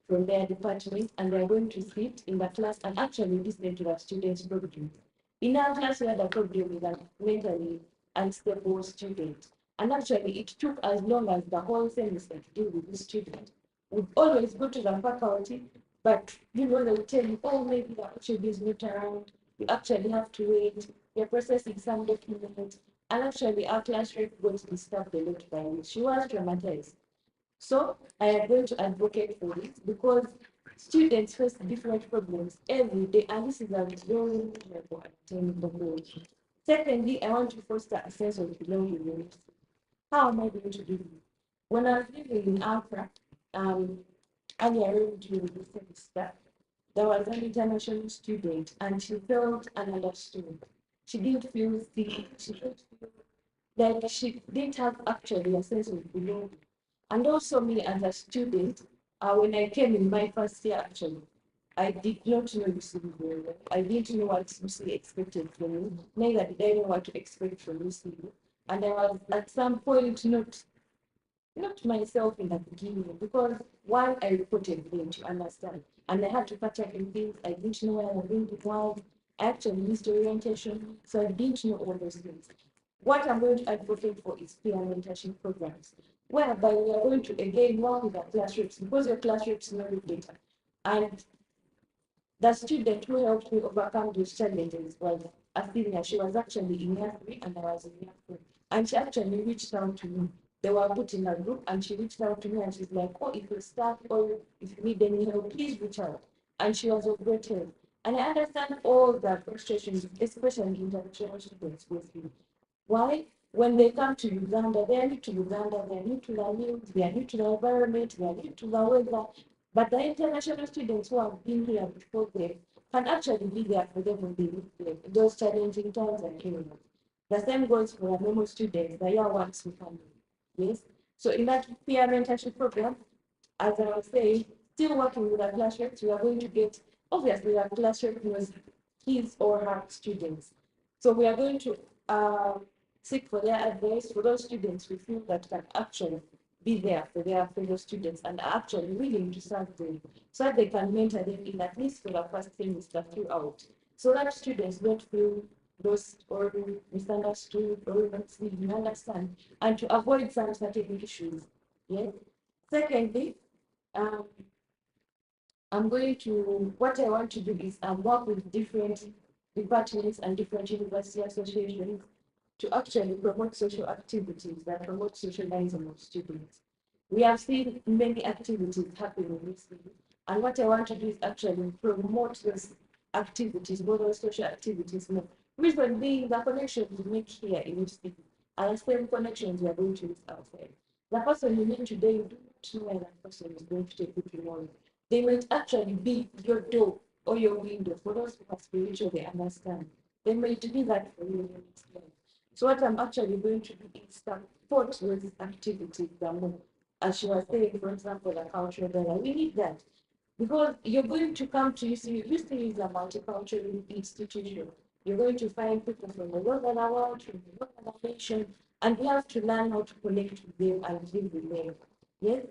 from their department, and they're going to sit in the class and actually listen to the students' problem. In our class, we had a problem with a mentally unstable student, and actually it took as long as the whole semester to deal with this student. We'd always go to the faculty, but they will tell you, oh, maybe the HOD is not around. You actually have to wait. You're processing some documents, and actually our class rep got disturbed a lot by it. She was traumatized. So I am going to advocate for it because students face different problems every day, and this is a very important. Secondly, I want to foster a sense of belonging. How am I going to do this? When I was living in Accra, earlier during the semester, there was an international student, and she felt understood. She didn't feel seen. She didn't feel like she didn't have actually a sense of belonging. And also me as a student, when I came in my first year, actually, I did not know UCU very well. I didn't know what UCU expected from me. Neither did I know what to expect from UCU. And I was at some point not myself in the beginning, because while I reported them to understand, and I had to catch up in things, I didn't know where I'm going to was. I actually missed orientation, so I didn't know all those things. What I'm going to advocate for is peer mentorship programs, whereby we are going to again work with our class reps, because your class reps know you better. And the student who helped me overcome those challenges was a senior. She was actually in year 3 and I was in year 4. And she actually reached out to me. They were put in a group and she reached out to me and she's like, oh, if you're stuck or if you need any help, please reach out. And she was of great help. And I understand all the frustrations, especially international students with me. Why? When they come to Uganda, they are new to Uganda, they are new to the news, they are new to the environment, they are new to the weather. But the international students who have been here before them can actually be there for them when they need them in those challenging times and periods. The same goes for our normal students, the year ones who come in. Yes. So in that peer mentorship program, as I was saying, still working with our class reps, we are going to get, obviously, our class rep was his or her students. So we are going to seek for their advice for those students we feel that can actually be there for their fellow students and are actually willing to serve them so that they can mentor them in at least for the first semester throughout. So that students don't feel lost or misunderstood or not seen, you understand, and to avoid some certain issues. Yes. Secondly, um, what I want to do is work with different departments and different university associations to actually promote social activities that promote socializing of students. We have seen many activities happening recently, and what I want to do is actually promote those activities, both those social activities more. Reason being the connections we make here in UCU are the same connections we are going to use outside. The person you meet today, you do not know where that person is going to take you tomorrow. They might actually be your door or your window for those who are spiritually understand. They might be that for you in your next life. So what I'm actually going to do is support those activities the more. As she was saying, for example, the cultural gala, we need that. Because you're going to come to UCU, UCU is a multicultural institution. You're going to find people from all over the world, from all over the nation, and we have to learn how to connect with them and live with them. Yes?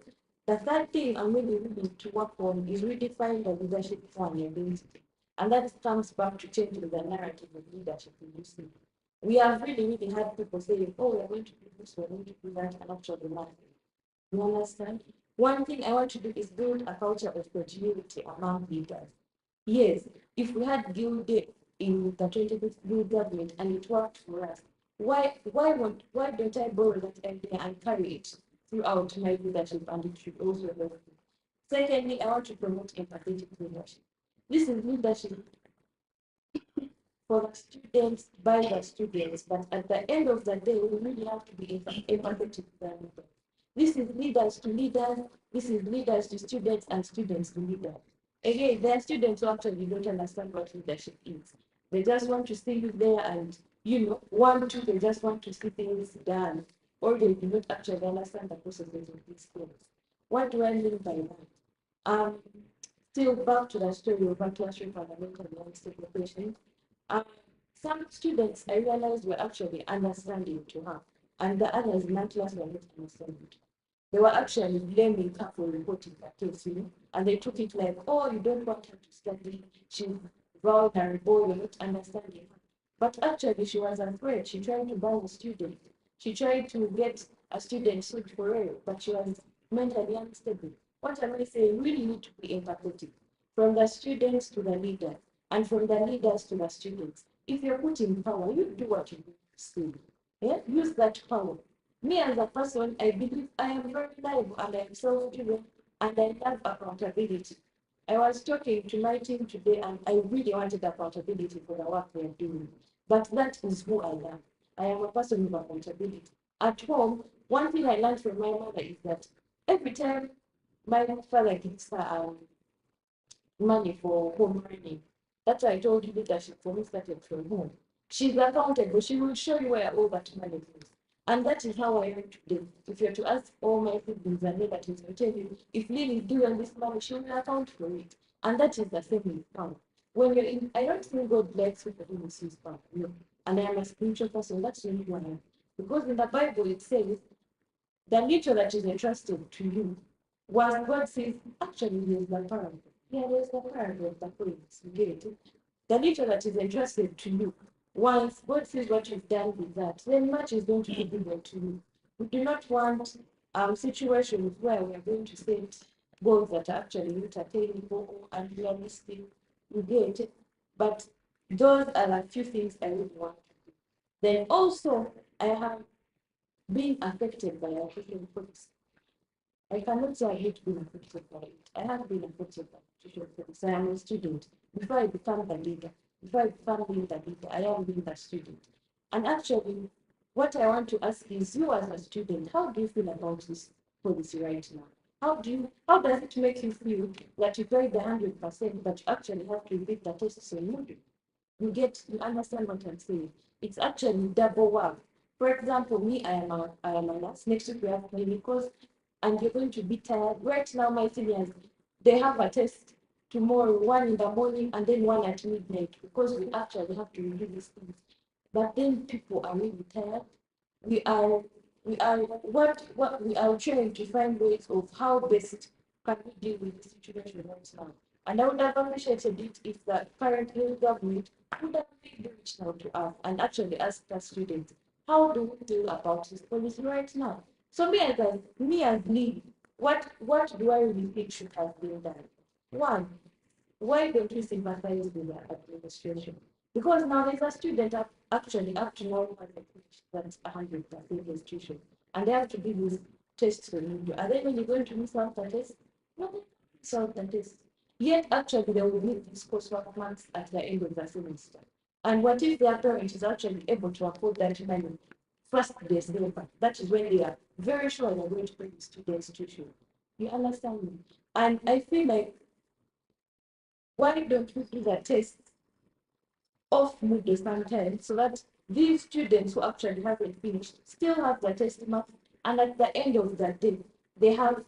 The third thing I'm really willing to work on is redefine the leadership for an identity. And that comes back to changing the narrative of leadership in UCU. We have really had people saying, oh, we're going to do this, we're going to do that, and actually nothing. You understand? One thing I want to do is build a culture of continuity among leaders. Yes, if we had guild in the 2023 government and it worked for us, why don't I borrow that idea and carry it throughout my leadership and it should also help me? Secondly, I want to promote empathetic leadership. This is leadership for the students, by the students, but at the end of the day, we really have to be empathetic to the leaders. This is leaders to leaders, this is leaders to students, and students to leaders. Again, there are students who actually don't understand what leadership is. They just want to see you there and, they just want to see things done, or they do not actually understand the processes of these things. What do I mean by that? Um, Still back to the story of classroom fundamental landscape operation. Um, some students I realized were actually understanding to her, and the others in that class were not understanding. They were actually blaming her for reporting the case, and they took it like, oh, you don't want her to study, she's vulnerable, you're not understanding her. But actually, she was afraid. She tried to buy a student. She tried to get a student suit for her, but she was mentally unstable. What am I saying? We really need to be empathetic from the students to the leaders, and from the leaders to the students. If you're put in power, you do what you need to say. Yeah? Use that power. Me as a person, I believe I am very reliable and I am self-driven and I love accountability. I was talking to my team today and I really wanted accountability for the work we are doing. But that is who I am. I am a person with accountability. At home, one thing I learned from my mother is that every time my father gives her money for home learning. That's why I told you leadership for me started from home. She's accountable. She will show you where all that money goes. And that is how I am today. If you're to ask all my siblings and relatives, will tell you, if Lily is doing this money, she will account for it. And that is the same with power. When you're in, I don't think God likes people who misuse power. No. And I am a spiritual person. That's really who I am. Because in the Bible it says the nature that is entrusted to you, was God says, actually, there's the parable. Yeah, there's the parable of the coins. You get it? The nature that is entrusted to you, once God sees what you've done with that, then much is going to be given to you. We do not want situations where we are going to set goals that are actually not attainable or unrealistic. You get it? But those are the few things I would want. Then also, I have been affected by education policy. I cannot say I hate being affected by it. I have been affected by education policy. I am a student. Before I become the leader, before I become being the leader, I am being the student. And actually, what I want to ask is you as a student, how do you feel about this policy right now? How does it make you feel that you tried the 100%, but you actually have to repeat the test so you understand what I'm saying? It's actually double work. For example, me, I am a nurse. Next week we have clinicals, and you're going to be tired. Right now, my seniors, they have a test tomorrow, one in the morning and then one at midnight, because we actually have to review these things. But then people are really tired. We are what we are trying to find ways of how best can we deal with the situation right now. And I would have appreciated it if the current government would have really reached out to us and actually asked the students, how do we feel about this policy right now? So me as lead, what do I really think should have been done? One, why don't we sympathize with the administration? Because now there's a student actually up to now has that's 100% registration, and they have to do this test for you. Are they really going to miss out the test? No, they miss out the test. Yet actually they will need this coursework months at the end of the semester. And what if their parent is actually able to afford that money first December? That is when they are very sure they're going to bring this to the institution. You understand me? And I feel like why don't we do the test off midday sometime so that these students who actually haven't finished still have the test marks, and at the end of the day they have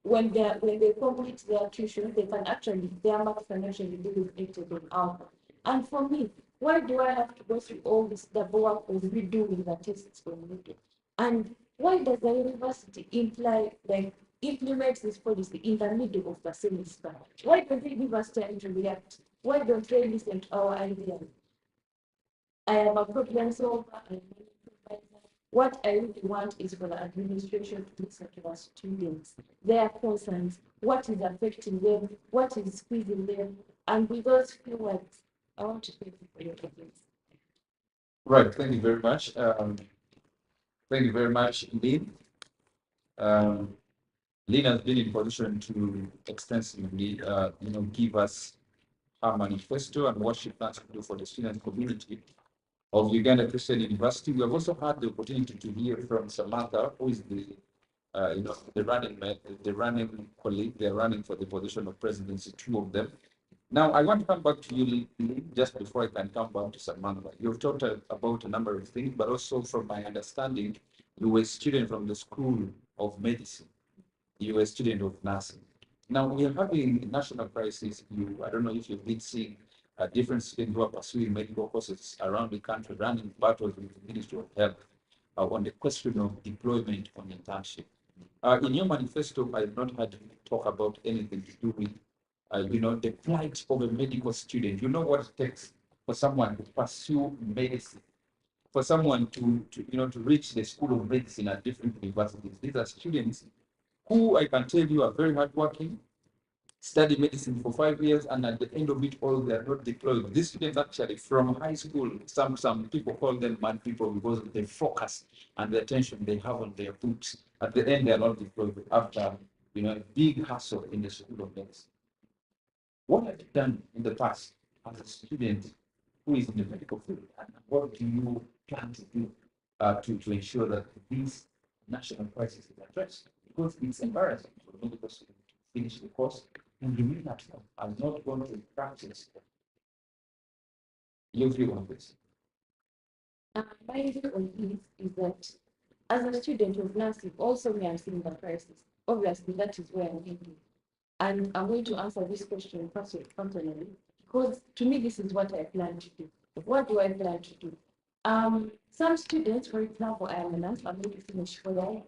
when they complete their tuition they can actually their marks can actually be reflected on out. And for me, why do I have to go through all this double work of redoing the tests for midday? And why does the university implement this policy in the middle of the semester? Why don't they give us time to react? Why don't they listen to our ideas? I am a problem solver and what I really want is for the administration to listen to the students, their concerns, what is affecting them, what is squeezing them, And with those few words, I want to thank you for your audience. Right. Thank you very much. Thank you very much, Lynn. Um, Lynn has been in position to extensively, give us her manifesto and what she plans to do for the student community of Uganda Christian University. We have also had the opportunity to hear from Samantha, who is the running colleague. They're running for the position of presidency, two of them. Now, I want to come back to you, Lee, just before I can come back to Samantha. You've talked about a number of things, but also from my understanding, you were a student from the School of Medicine. You were a student of nursing. Now, we are having a national crisis. I don't know if you've been seeing different students who are pursuing medical courses around the country, running battles with the Ministry of Health on the question of deployment on internship. In your manifesto, I have not heard you talk about anything to do with the plight of a medical student. You know what it takes for someone to pursue medicine, for someone to reach the School of Medicine at different universities. These are students who I can tell you are very hardworking, study medicine for 5 years, and at the end of it all, they are not deployed. These students actually from high school, some people call them mad people because of the focus and the attention they have on their books. At the end, they are not deployed after a big hustle in the School of Medicine. What have you done in the past as a student who is in the medical field? And what do you plan to do to ensure that this national crisis is addressed? Because it's embarrassing for the medical student to finish the course and remain at home and not going to practice. Your view on this? My view on this is that as a student of nursing, also me, I'm seeing the crisis. Obviously, that is where I'm thinking. And I'm going to answer this question personally, because to me, this is what I plan to do. What do I plan to do? Some students, for example, I am a nurse, I'm going to finish 4 years,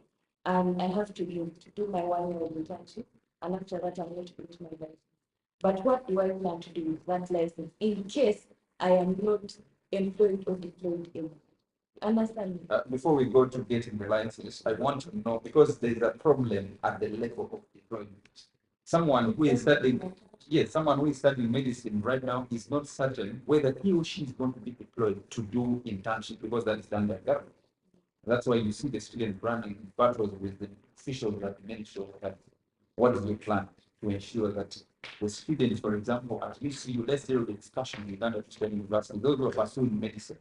and I have to do my 1 year internship, and after that, I'm going to finish my license. But what do I plan to do with that license in case I am not employed or deployed in? Understand me? Before we go to getting the license, I want to know because there is a problem at the level of deployment. Someone who is studying, yes, someone who is studying medicine right now is not certain whether he or she is going to be deployed to do internship because that is done by government. That's why you see the students running battles with the officials at the Ministry of Health. What is your plan to ensure that the students, for example, at UCU, let's say the discussion with Uganda Christian University, those who are pursuing medicine,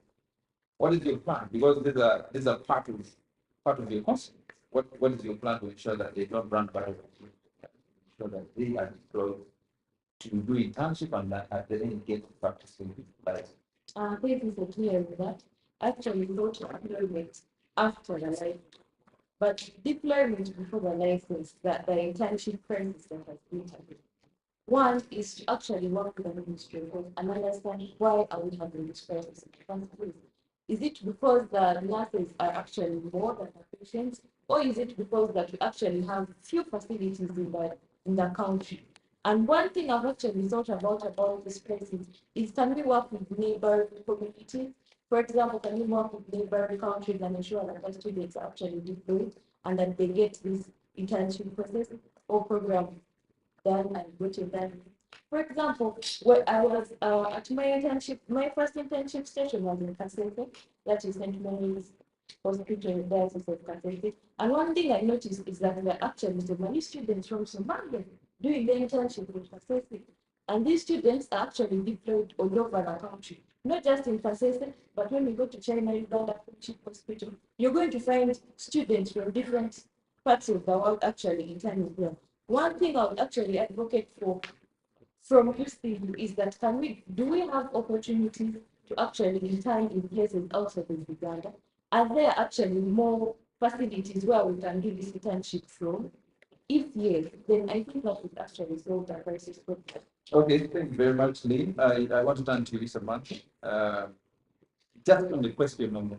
what is your plan? Because these are part of your concept. What is your plan to ensure that they don't run battles, ensure that they are deployed to do internship and that at the end get practicing life? Thank you for clearing that. Actually, not deployment after the license, but deployment before the license, that the internship process that has been taken. One is to actually work with the ministry and understand why are we having this crisis in the first place. Is it because the nurses are actually more than the patients, or is it because that we actually have few facilities in the country? And one thing I've actually thought about this crisis is can we work with neighboring communities? For example, can we work with neighboring countries and ensure that the students are actually deployed and that they get this internship process or program done and which is done. For example, when I was at my internship, my first internship station was in Kasese, that is St. Mary's Hospital, Diocese of Kasese. And one thing I noticed is that there are actually so many students from Somalia doing the internship in Kasese. And these students are actually deployed all over the country, not just in Kasese, but when we go to China, Uganda, Hospital, you're going to find students from different parts of the world actually interning here. One thing I would actually advocate for from UCU is that do we have opportunities to actually intern in places outside of Uganda? Are there actually more facilities where we can do this internship from? If yes, then I think that would actually solve the crisis problem. Okay, thank you very much, Lee. I want to turn to you, Samantha. Just on the question of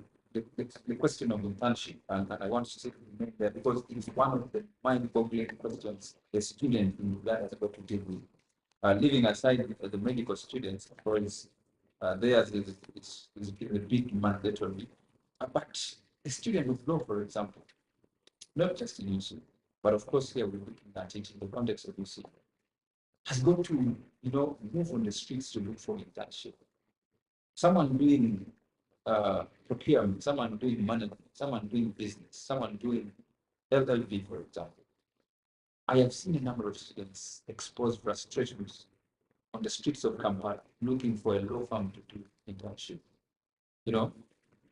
the question of internship, and I want to say there because it is one of the mind-boggling questions a student in Uganda is got to deal with. Leaving aside the medical students, of course, theirs is a bit mandatory. But a student of law, for example, not just in UC, but of course here we're looking at it in the context of UC. has got to, move on the streets to look for internship. Someone doing procurement, someone doing management, someone doing business, someone doing LLB, for example. I have seen a number of students expose frustrations on the streets of Kampala looking for a law firm to do internship. You know,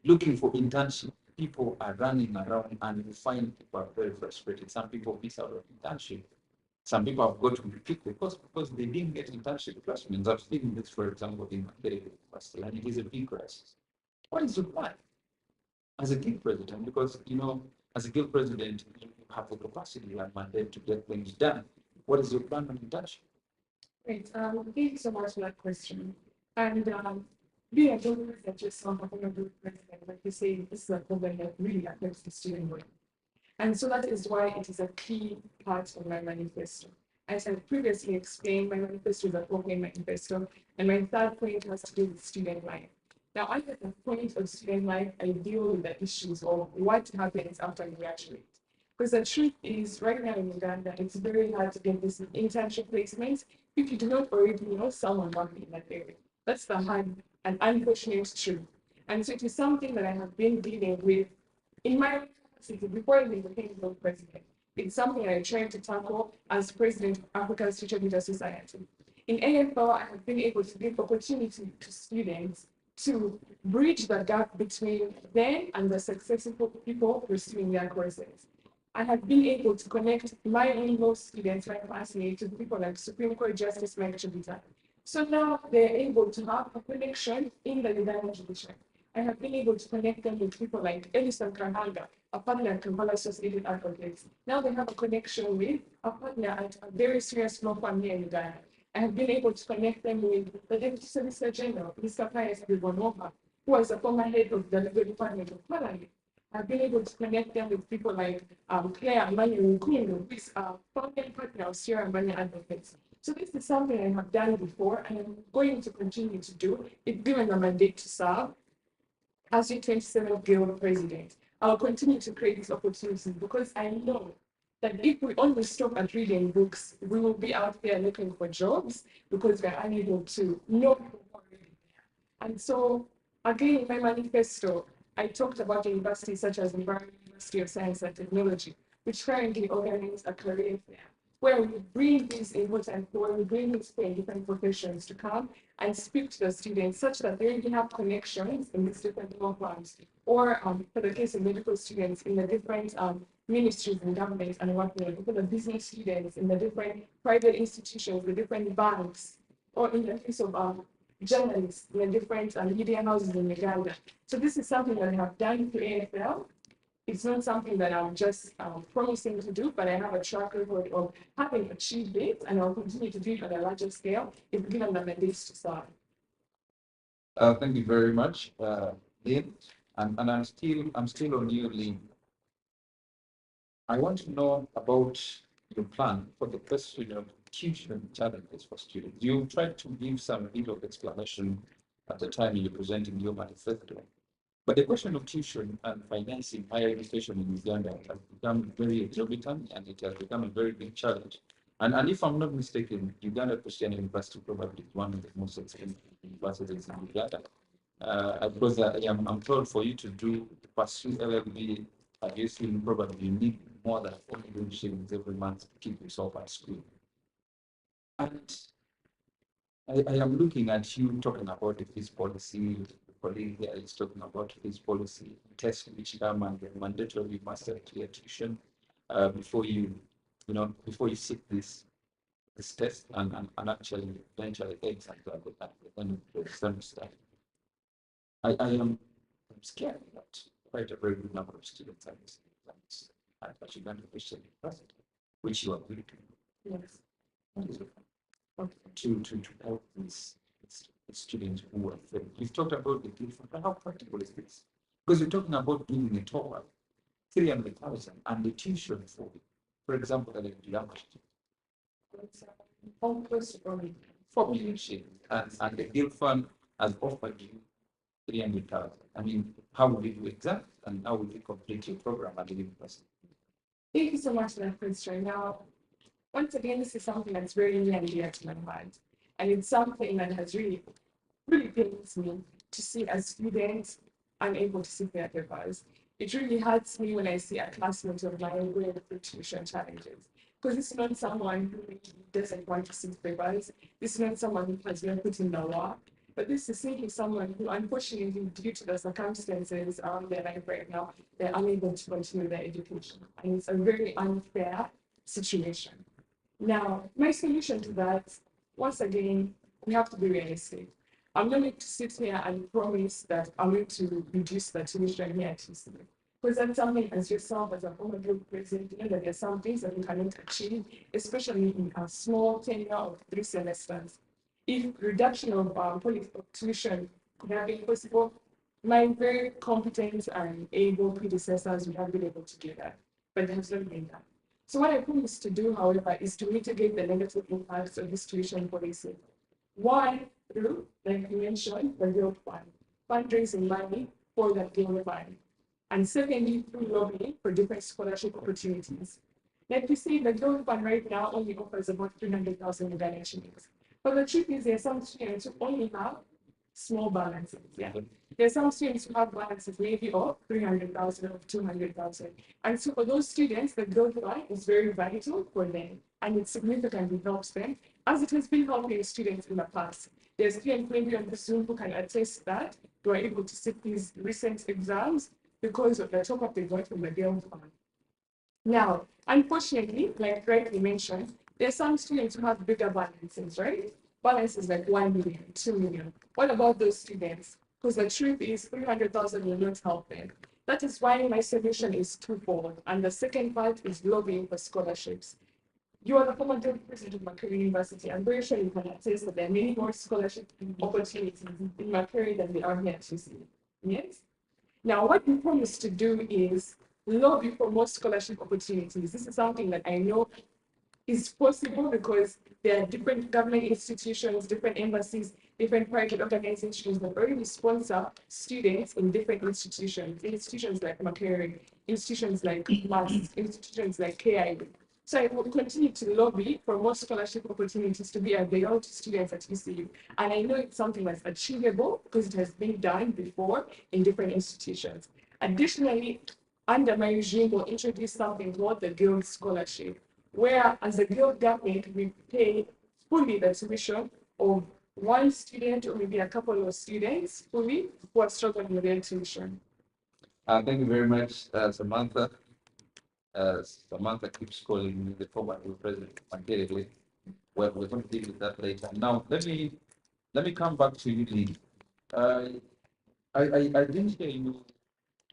looking for internship, people are running around and you find people are very frustrated. Some people miss out on internship. Some people have got to repeat because they didn't get internship placements. I've seen this, for example, in Makerere University, and it is a big crisis. What is your plan as a guild president? Because, as a guild president, you have the capacity and mandate to get things done. What is your plan on internship? Great. Thank you so much for that question. And being a donor that just some of the president, like you say, this is a problem that really affects the student body. And so that is why it is a key part of my manifesto. As I previously explained, my manifesto is a 4-point manifesto, and my third point has to do with student life. Now, under the point of student life, I deal with the issues of what happens after you graduate. Because the truth is, right now in Uganda, it's very hard to get this internship placement if you do not already know someone working in that area. That's the hard and unfortunate truth. And so it is something that I have been dealing with in my capacity before I became the president. It's something I tried to tackle as president of Africa's Teacher Leader Society. In AFL, I have been able to give opportunity to students to bridge the gap between them and the successful people pursuing their courses. I have been able to connect my own law students, my classmates, to people like Supreme Court Justice Mike Chibita. So now they're able to have a connection in the Uganda judiciary. I have been able to connect them with people like Ellison Karhanga, a partner at Kampala Associated Advocates. Now they have a connection with a partner at a very serious law firm here in Uganda. I have been able to connect them with the Deputy Solicitor General, Mr. Pius Bibonova, who was a former head of the legal department of Parliament. I've been able to connect them with people like Claire Emmanuel Nkungu, who is a founding partner of Sierra Money Advocates. So this is something I have done before and I'm going to continue to do if given the mandate to serve as the 27th Guild President. I'll continue to create these opportunities because I know that if we only stop at reading books, we will be out there looking for jobs because we're unable to know people who are already there. And so, again, in my manifesto, I talked about universities such as the University of Science and Technology, which currently organize a career fair, where we bring these important, where we bring these different professions to come and speak to the students such that they already have connections in these different law firms, or for the case of medical students in the different ministries and governments and whatnot, for the business students in the different private institutions, the different banks, or in the case of journalists in the different media houses in Uganda. So this is something that I have done through AFL. It's not something that I'm just promising to do, but I have a track record of having achieved it, and I'll continue to do it at a larger scale if given the mandates to serve. Thank you very much, Lynn. And I'm still on you, Lynn. I want to know about your plan for the question of tuition challenges for students. You tried to give some bit of explanation at the time you're presenting your manifesto. But the question of tuition and financing higher education in Uganda has become very exorbitant and it has become a very big challenge. And if I'm not mistaken, Uganda Christian University probably is one of the most expensive universities in Uganda. Because I'm told for you to pursue LLB, obviously probably you need more than 4 million shillings every month to keep yourself at school. And I am looking at you talking about the fees policy. The colleague here is talking about fees policy, tests which come and the mandatory master clear tuition before you sit this test and actually eventually exam at the end of the semester. I'm scared that quite a very good number of students are missing exams at Uganda Christian University, which you agree to. Yes. What is your plan? To help these students who are failing. You've talked about the gift, but how practical is this? Because you're talking about giving a total 300,000 and the tuition for example, the language. Almost only 4 million shillings, and the guild fund has offered you 300,000. I mean, how will you do exams and how will you complete your program at the university? Thank you so much for that question. Now, once again, this is something that's very near and dear to my heart. And it's something that has really pains me to see as students unable to sit their papers. It really hurts me when I see a classmate of mine going through tuition challenges. Because it's not someone who really doesn't want to sit papers. This is not someone who has not put in the work. But this is simply someone who, unfortunately, due to the circumstances around their life right now, they're unable to continue their education. And it's a very unfair situation. Now, my solution to that, once again, we have to be realistic. I'm not going to sit here and promise that I'm going to reduce the tuition here at UCU. Because that's something as yourself, as a former group president, you know that there's some things that we cannot achieve, especially in a small tenure of 3 semesters. If reduction of tuition could have been possible, my very competent and able predecessors would have been able to do that, but it has not been done. So what I promise to do, however, is to mitigate the negative impacts of this tuition policy. One, through, like you mentioned, the Guild Fund, fundraising money for the Guild Fund. And secondly, through lobbying for different scholarship opportunities. Like you see, the Guild Fund right now only offers about 300,000 Uganda shillings. But the truth is, there are some students who only have small balances. Yeah. There are some students who have balances maybe of 300,000 or 200,000. And so for those students, the Guild Fund is very vital for them, and it significantly helps them, as it has been helping students in the past. There's students maybe on the Zoom who can attest that they were able to sit these recent exams because of the top-up they got from the Guild Fund. Now, unfortunately, like rightly mentioned, there are some students who have bigger balances, right? Balances like 1 million, 2 million. What about those students? Because the truth is 300,000 will not help them. That is why my solution is twofold. And the second part is lobbying for scholarships. You are the former deputy president of Makerere University. I'm very sure you can attest that there are many more scholarship opportunities in Makerere than there are here at UCU. Yes? Now, what we promise to do is lobby for more scholarship opportunities. This is something that I know is possible because there are different government institutions, different embassies, different private organizations that already sponsor students in different institutions like Makerere, institutions like MAS, institutions like KIU. So I will continue to lobby for more scholarship opportunities to be available to students at UCU. And I know it's something that's achievable because it has been done before in different institutions. Additionally, under my regime, we'll introduce something called the Guild Scholarship, where as a Guild government, we pay fully the tuition of one student or maybe a couple of students fully who are struggling with their tuition. Thank you very much, Samantha. Samantha keeps calling me the former president. Well, we're going to deal with that later. Now, let me come back to you, Lee. I didn't hear you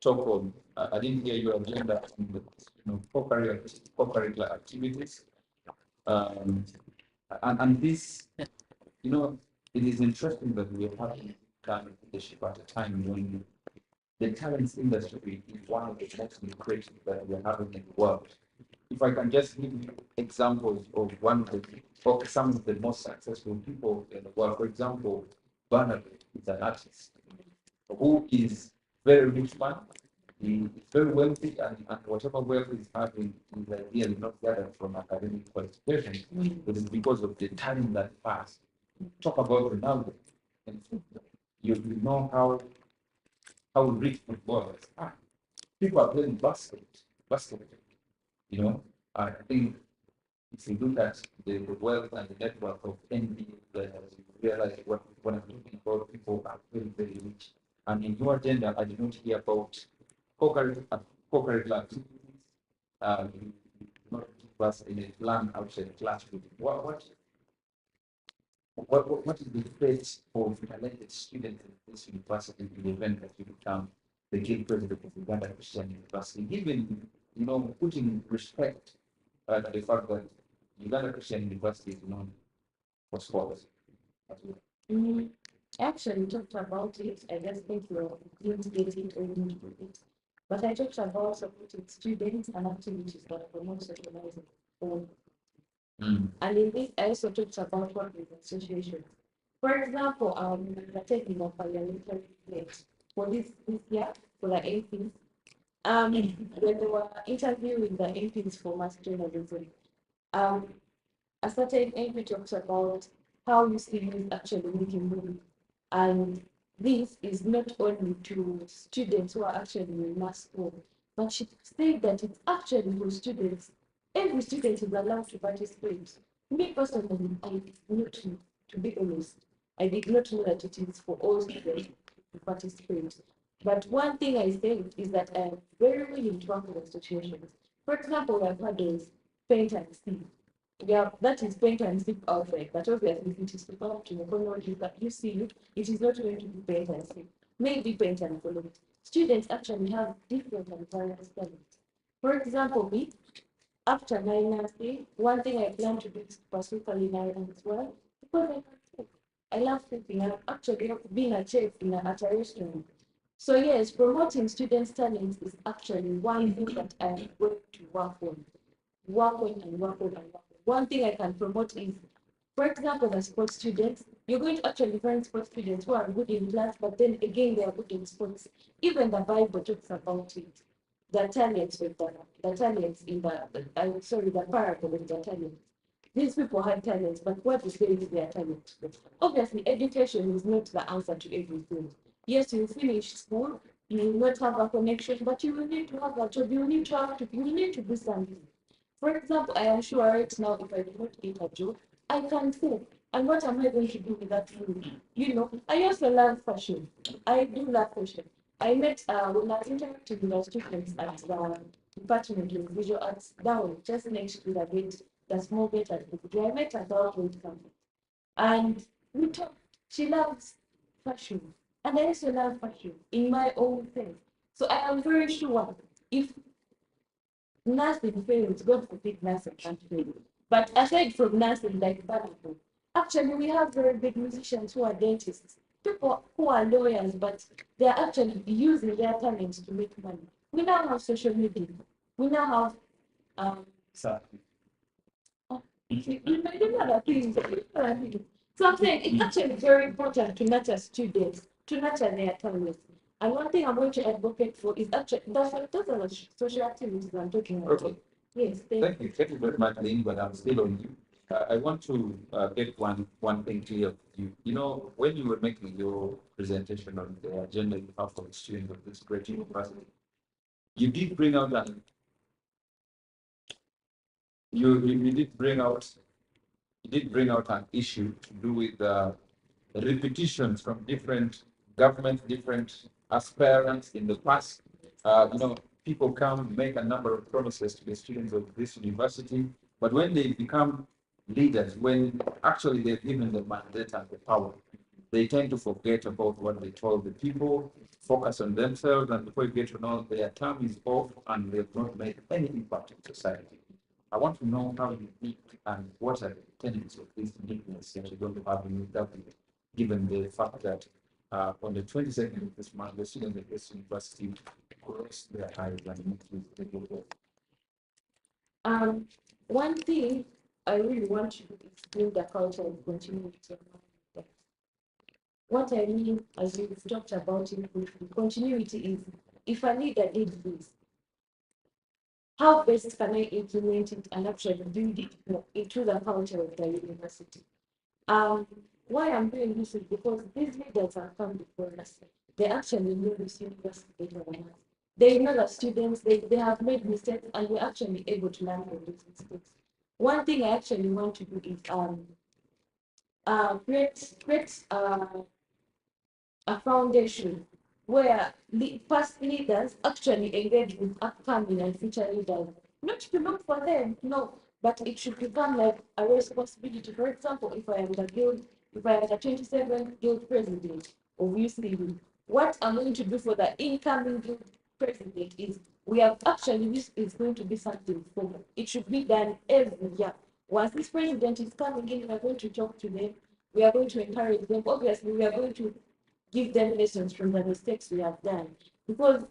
talk on. I didn't hear your agenda on the co-curricular activities. And this, it is interesting that we are having kind of leadership at a time when the talents industry is one of the most lucrative that we're having in the world. If I can just give you examples of of some of the most successful people in the world. For example, Barnaby is an artist who is very rich man. He is very wealthy, and whatever wealth he's having is ideally not gathered from academic qualifications, but it's because of the talent that he has. Talk about Ronaldo. And you know how rich football is. People are playing basketball. You know, I think if you look at the wealth and the network of NBA players, you realize what I'm talking about. People are very, very rich. And in your agenda, I did not hear about co-curricular activities. You did not give us a plan outside the classroom. What is the fate of talented students in this university in the event that you become the guild president of Uganda Christian University? Given, putting respect to the fact that Uganda Christian University is known for sports as well. Actually talked about it. I just think we're going to get it or into it. But I talked about supporting students and activities that promote socializing. And in this, I also talked about what is association. For example, we're taking a parliamentary debate for this year for the MPs. When they were interviewing the MPs for mass journalism, a certain age, we talked about how UCU is actually making money. And this is not only to students who are actually in mass school, but she said that it's actually for students. Every student is allowed to participate. Me personally, I did not, to be honest, I did not know that it is for all students to participate. But one thing I say is that I am very willing to work with associations. For example, I've had those paint and sip. Yeah, that is paint and sip outside, but obviously if it is to come to Mokono, you see it is not going to be paint and sip. Maybe paint and follow. Students actually have different and various talents. For example, me, after my nursing, one thing I plan to do is pursue culinary as well, because I can cook. I love cooking. I've actually been a chef at a restaurant. So yes, promoting students' talents is actually one thing that I'm going to work on and work on and work on. One thing I can promote is, for example, the sports students, you're going to actually find sports students who are good in class, but then again, they are good in sports. Even the Bible talks about it. The talents with the talents in I'm sorry, the parable with the talents. These people had talents, but what is going to their talent? Obviously, education is not the answer to everything. Yes, you finish school, you will not have a connection, but you will need to have a job, you will need to you will need to do something. For example, I am sure right now, if I do not get a job, I can cook. And what am I going to do with that food? You know, I also love fashion. I do love fashion. I met when I was interacting with our students at the Department of Visual Arts down just next to the gate, the small gate at the I met a girl with campus. And we talked. She loves fashion. And I also love fashion in my own thing. So I am very sure if nursing fails, God forbid nursing can't fail. But aside from nursing, like Balapo, actually we have very big musicians who are dentists, people who are lawyers, but they are actually using their talents to make money. We now have social media. We now have you might do other things. So I'm saying it's actually very important to nurture students, to nurture their talents. And one thing I'm going to advocate for is actually those are the social activities I'm talking about. Okay. Yes, Thank you. Thank you very much, Lynn, but I'm still on you. I want to get one thing clear with you. You know, when you were making your presentation on the agenda you have for the students of this great university, you did bring out that you did bring out an issue to do with repetitions from different governments, different aspirants in the past. You know, people come make a number of promises to the students of this university, but when they become leaders, when actually they're given the mandate and the power, they tend to forget about what they told the people, focus on themselves, and before you get to know, their term is off and they've not made any impact in society. I want to know how you think and what are the tenets of this uniqueness that you're going to have in UW, given the fact that on the 22nd of this month, the students at this university cross their eyes and meet with the global. One thing I really want to do is build a culture of continuity. What I mean, as we've talked about it briefly, continuity is if a leader did this, how best can I implement it and actually build it into the culture of the university? Why I'm doing this is because these leaders have come before us. They actually know this university better than us. They know the students, they have made mistakes, and we're actually able to learn from these mistakes. One thing I actually want to do is create a foundation where the past leaders actually engage with upcoming and future leaders. Not to look for them, no, but it should become like a responsibility. For example, if I am the guild, if I am the 27th guild president of UCU, what I'm going to do for the incoming guild president is we have actually, this is going to be something formal. It should be done every year. Once this president is coming in, we are going to talk to them. We are going to encourage them. Obviously, we are going to give them lessons from the mistakes we have done, because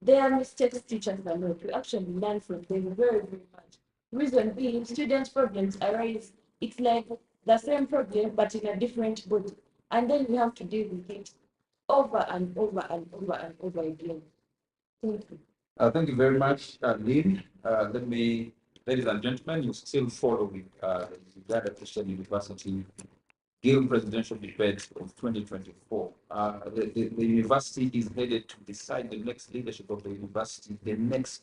their mistakes teach us a lot. We actually learn from them very, very much. Reason being, students' problems arise. It's like the same problem, but in a different body. And then we have to deal with it over and over and over and over again. Thank you. Thank you very much, Lynn. Let me ladies and gentlemen, you still following Uganda Christian University Guild Presidential Debate of 2024. The university is headed to decide the next leadership of the university, the next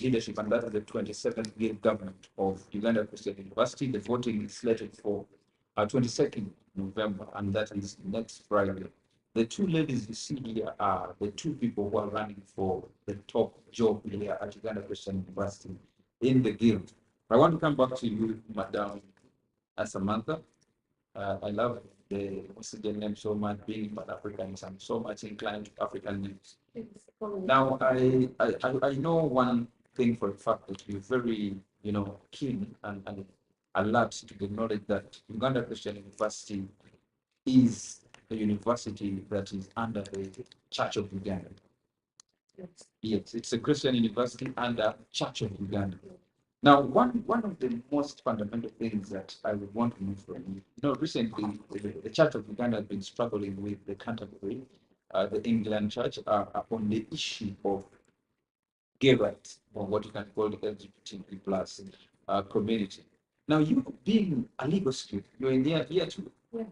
leadership, and that is the 27th Guild government of Uganda Christian University. The voting is slated for 22nd November, and that is next Friday. The two ladies you see here are the two people who are running for the top job here at Uganda Christian University in the Guild. I want to come back to you, Madam Samantha. I love the Oxygen name so much, being Pan Africanist. I'm so much inclined to African names. Now, I know one thing for a fact that you're very, keen and alert to the knowledge that Uganda Christian University is a university that is under the Church of Uganda. Yes, it's a Christian university under Church of Uganda. Now, one of the most fundamental things that I would want to know from you, recently the Church of Uganda has been struggling with the Canterbury, the England Church, on the issue of gay rights, or what you can call the LGBTQ plus community. Now, you being a legal student, you're in year two. Yeah.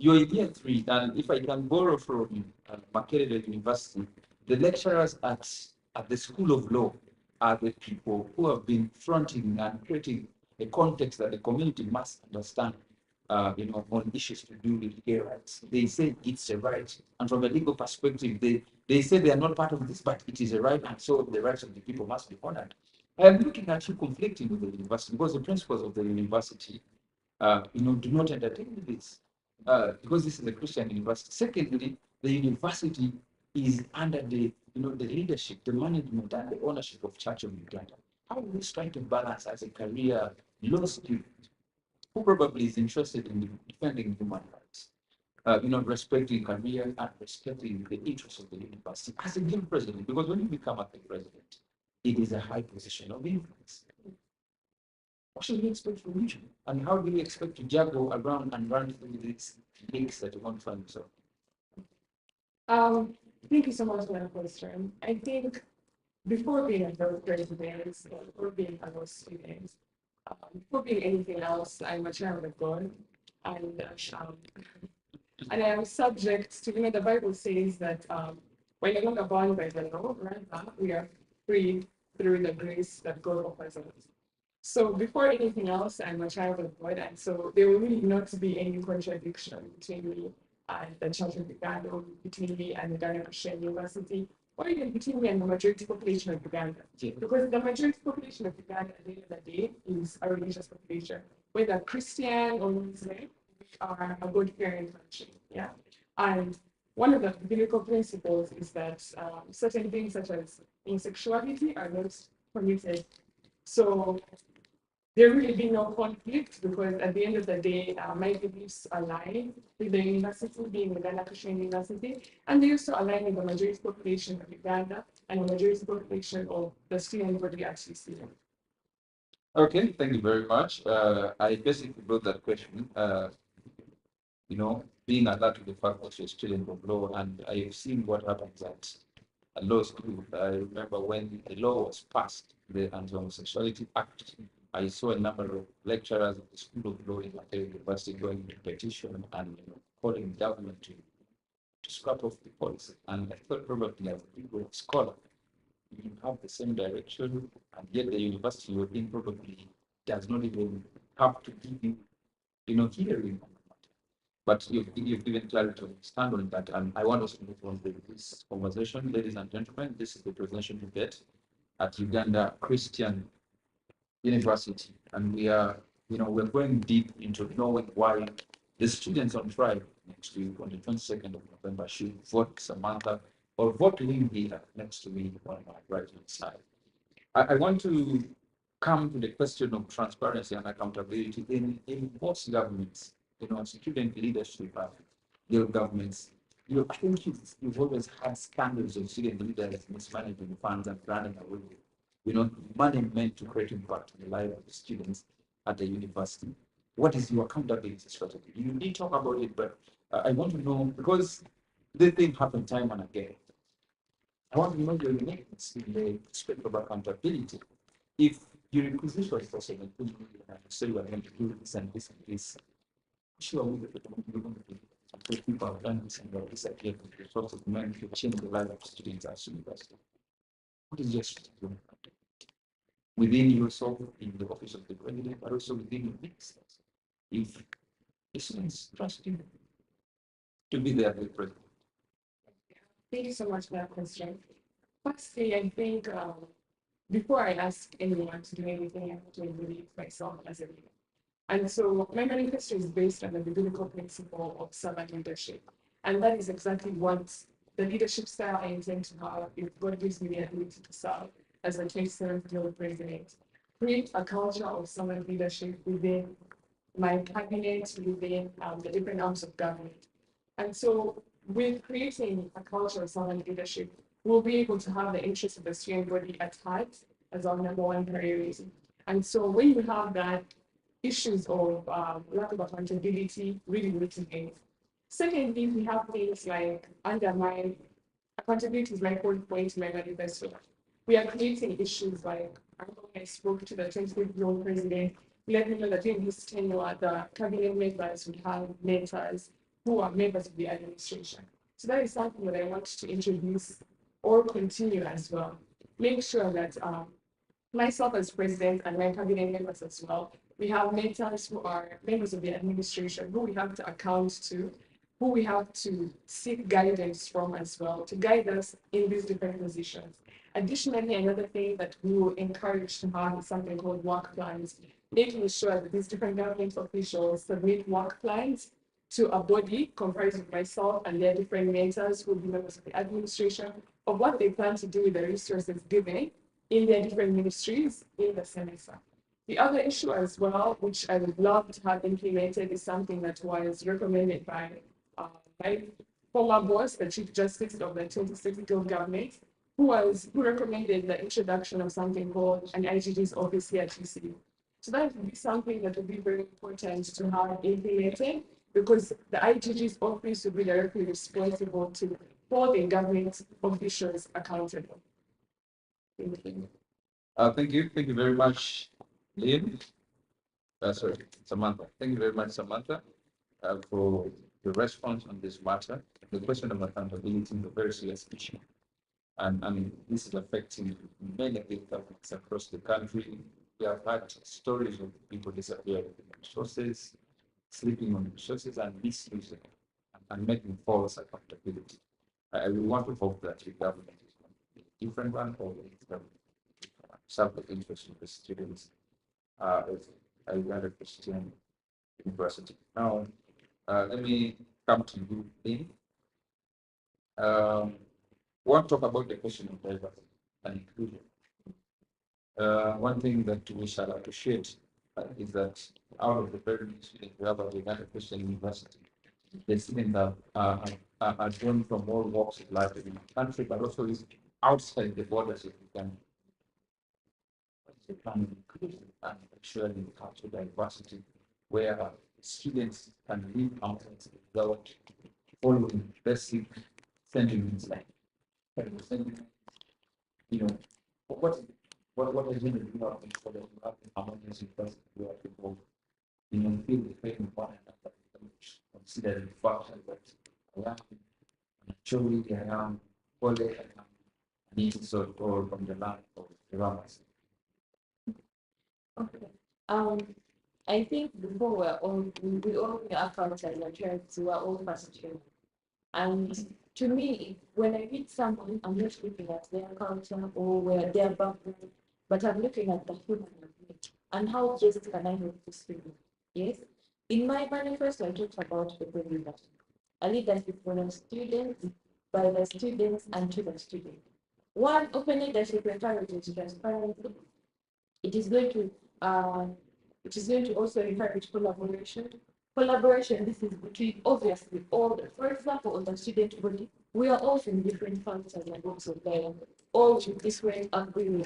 You're in year three, and if I can borrow from Makerere University, the lecturers at the School of Law are the people who have been fronting and creating a context that the community must understand, on issues to do with gay rights. They say it's a right, and from a legal perspective, they say they are not part of this, but it is a right, and so the rights of the people must be honored. I am looking at you conflicting with the university because the principles of the university, do not entertain this. Because this is a Christian university. Secondly, the university is under the leadership, the management, and the ownership of Church of Uganda. How are we trying to balance as a career law student who probably is interested in defending human rights, respecting career and respecting the interests of the university as a guild president? Because when you become a president, it is a high position of influence. What should we expect from you? And how do you expect to juggle around and run through these links that you want to find yourself? Thank you so much for that question. I think before being a president, before being a law student, before being anything else, I'm a child of God, and I am subject to, the Bible says that when you're not bound by the law, right, we are free through the grace that God offers us. So before anything else, I'm a child of God, and so there will really not be any contradiction between me and the Church of Uganda, or between me and the Ghana Christian University, or even between me and the majority population of Uganda. Yeah. Because the majority population of Uganda at the end of the day is a religious population, whether Christian or Muslim, we are a God-fearing country. Yeah. And one of the biblical principles is that certain things such as homosexuality are not permitted. So there really be no conflict because at the end of the day, my beliefs align with the university, being Uganda Christian University, and they also align with the majority population of Uganda and the majority population of the student body at UCU. Okay, thank you very much. I basically brought that question, being alert to the fact that you're a student of law, and I have seen what happens at a law school. I remember when the law was passed, the Anti-Homosexuality Act, I saw a number of lecturers at the School of Law in Makerere University going into petition and calling government to scrap off the policy. And I thought probably as a legal scholar, you have the same direction, and yet the university you're in probably does not even have to give you, hearing on the matter. But you've given clarity to stand on that, and I want us to move on to this conversation. Ladies and gentlemen, this is the presidential debate at Uganda Christian University, and we're going deep into knowing why the students on trial next week on the 22nd of November should vote Samantha or vote Lynn here next to me on my right hand side. I want to come to the question of transparency and accountability in most governments, student leadership, your governments. I think you've always had scandals of student leaders mismanaging funds and running away with money meant to create impact in the life of the students at the university. What is your accountability strategy? You did talk about it, but I want to know, because this thing happened time and again. I want to know your uniqueness in the aspect of accountability. If During this was possible, so you are going to do this and this and this. Sure, we are going to do it. People have done this and this again, the sort of men to change the life of students at university. What is your strategy? Within yourself, in the office of the president, but also within your ministers. If the students trust you to be there with president. Thank you so much for that question. Firstly, I think before I ask anyone to do anything, I have to believe myself as a leader. And so my manifesto is based on the biblical principle of servant leadership. And that is exactly what the leadership style I intend to have if God gives me the ability to serve as a 27th president. Create a culture of servant leadership within my cabinet, within the different arms of government. And so with creating a culture of servant leadership, we'll be able to have the interests of the student body at heart as our number one priority. And so when you have that, issues of lack of accountability really mitigate. Secondly, we have things like under my accountability is my fourth point in my manifesto. We are creating issues like I spoke to the 25th president, let me know that in his tenure, the cabinet members would have mentors who are members of the administration. So that is something that I want to introduce or continue as well. Make sure that myself as president and my cabinet members as well, we have mentors who are members of the administration who we have to account to, who we have to seek guidance from as well to guide us in these different positions. Additionally, another thing that we will encourage to have is something called work plans, making sure that these different government officials submit work plans to a body comprised of myself and their different mentors who will be members of the administration of what they plan to do with the resources given in their different ministries in the semester. The other issue as well, which I would love to have implemented, is something that was recommended by my former boss, the Chief Justice of the 26th government, who recommended the introduction of something called an IGG's office here at UCU. So that would be something that would be very important to have implemented because the IGG's office would be directly responsible to holding government officials accountable. Thank you. Thank you. Thank you very much, Lynn. Sorry, Samantha. Thank you very much, Samantha, for the response on this matter. The question of accountability is a very serious issue. And this is affecting many big governments across the country. We have had stories of people disappearing with resources, sleeping on resources, and misusing and making false accountability. I will want to hope that your government is going to be a different one or it's going to serve the interest of the students of a Christian university. Now, let me come to you, Lynn. Want to talk about the question of diversity and inclusion. One thing that we shall appreciate is that out of the very many students we have at Uganda Christian University, the students are drawn from all walks of life in the country, but also is outside the borders of Uganda. The plan of inclusion and ensuring cultural diversity, where students can live outside without following basic sentiments like you know, what is going to do up for the harmonious university where people, feel the pain of one another, consider the fact that I am actually I am fully I am an so or from the land of the Ramas. Okay. I think before we all knew our culture and our tribes, we were all first human. And to me, when I meet someone, I'm not looking at their culture or where their background, but I'm looking at the human of me and how just can I help this human. Yes. In my manifesto, I talked about open leadership. A leadership for the students, by the students, and to the students. One, open leadership encourages transparency. It is going to also encourage collaboration. Collaboration, this is between obviously all the, for example, on the student body, we are all from different cultures and groups of life, all with different upbringing.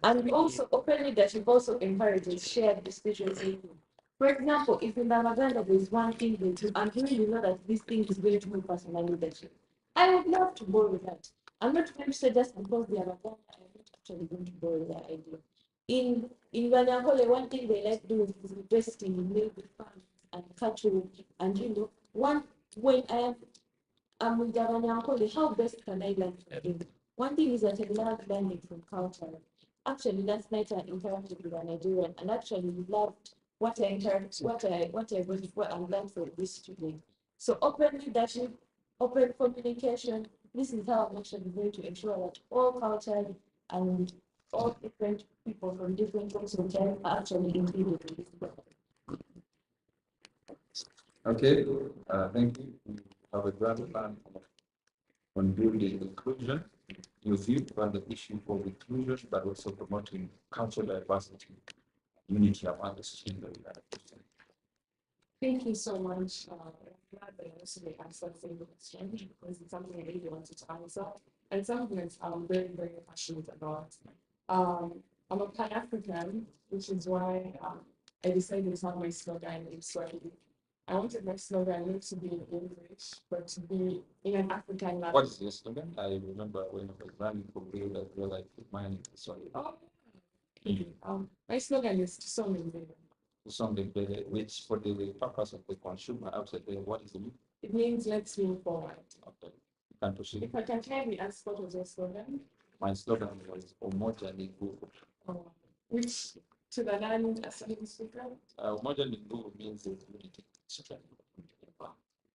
And also open leadership also encourages shared decision making. For example, if in Uganda there is one thing they do, and you know that this thing is going to be personal leadership, I would love to borrow that. I'm not going to say just because they are Uganda, I'm not actually going to borrow that idea. in Wanyankole, one thing they like doing is investing in maybe farms and cattle, and when I'm with Wanyankole, how best can I learn from them? One thing is that I love learning from culture. Actually, last night I interacted with a Nigerian, and actually loved what I learned from this student. So open leadership, open communication. This is how I'm actually going to ensure that all cultures and all different people from different groups of time are actually included in this program. Okay, thank you. We have a grand plan on building inclusion. You view on the issue of inclusion, but also promoting cultural diversity, unity among the students. Thank you so much. I'm glad that I also answered the question because it's something I really wanted to answer and something that I'm very, very passionate about. I'm a Pan-African, which is why I decided to have my slogan in Swahili. I wanted my slogan not to be in English, but to be in an African language. What is your slogan? I remember when I was running for bill as well, I put mine in Swahili. My slogan is something Something which for the purpose of the consumer outside there, what is the meaning? It means let's move forward. Okay. You can proceed. If I can kindly ask, what was your slogan? My slogan was Umoja ni Nguvu. Which to the non-Swahili speaker? Umoja ni Nguvu means unity, strength.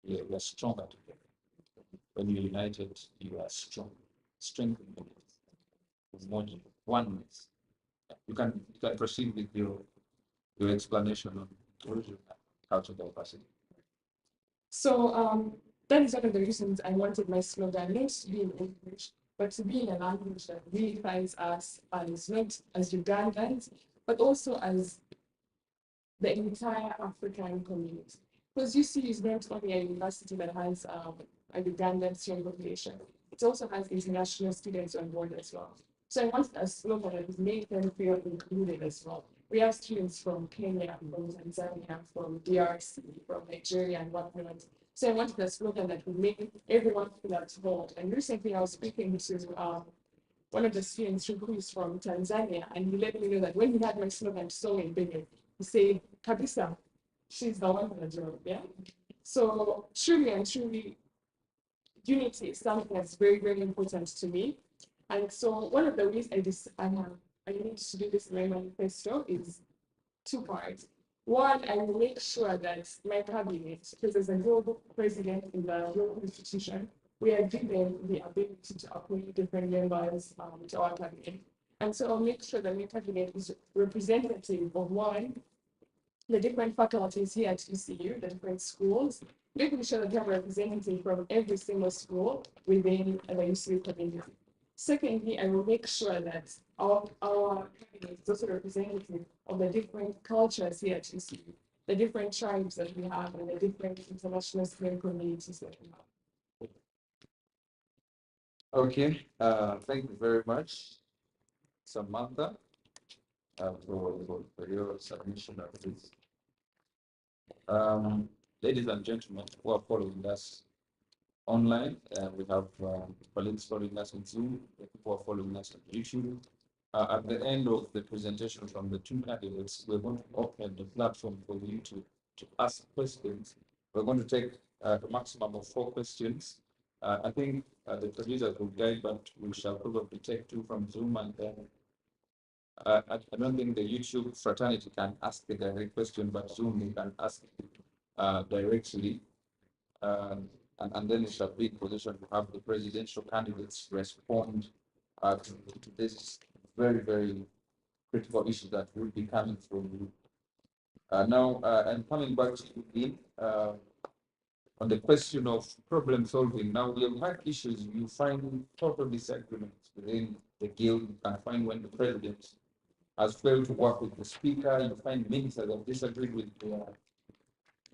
Yeah, we are stronger together. When you're united, you are strong. Strength in unity. Umoja, oneness. You can proceed with your explanation on inclusion and cultural diversity. So that is one of the reasons I wanted my slogan not to be in English, but to be in a language that really defines us as not as Ugandans, but also as the entire African community. Because UCU is not only a university that has a Ugandan student population, it also has international students on board as well. So I wanted a slogan that would make them feel included as well. We have students from Kenya, from Tanzania, from DRC, from Nigeria, and whatnot. So I wanted a slogan that would make everyone feel at home. And recently I was speaking to one of the students who is from Tanzania, and he let me know that when he had my slogan so in big, he said, Kabisa, she's the one for the job, yeah? So truly and truly, unity is something that's very, very important to me. And so one of the ways I need to do this in my manifesto is two parts. One, I will make sure that my cabinet, because as a global president in the global institution, we are given the ability to appoint different members to our cabinet. And so I'll make sure that my cabinet is representative of one, the different faculties here at UCU, the different schools, making sure that they have representative from every single school within the UCU community. Secondly, I will make sure that our cabinet is also representative of the different cultures here at UCU, the different tribes that we have, and the different international student communities that we have. Okay, thank you very much, Samantha, for your submission of this. Ladies and gentlemen who are following us online, we have colleagues following us on Zoom, people who are following us on YouTube. At the end of the presentation from the two candidates, we're going to open the platform for you to ask questions. We're going to take a maximum of 4 questions. I think the producers will guide, but we shall probably take 2 from Zoom, and then I don't think the YouTube fraternity can ask the direct question, but Zoom you can ask directly. And then it's a big position to have the presidential candidates respond to this very, very critical issue that will be coming from you. Now, I'm coming back to you, Dean, on the question of problem solving. Now, we have had issues. You find total disagreements within the guild. You can find when the president has failed to work with the speaker. You find ministers have disagreed with the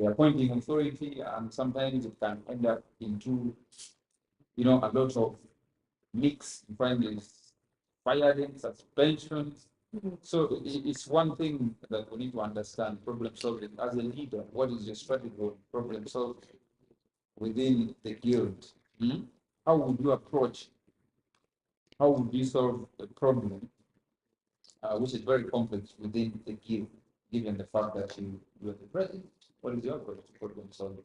appointing authority, and sometimes it can end up into, a lot of mix. You find there's firing, suspensions. So it's one thing that we need to understand problem solving as a leader. What is your strategy for problem solving within the guild? How would you approach? How would you solve the problem which is very complex within the guild, given the fact that you are the president. What is your approach to problem solving?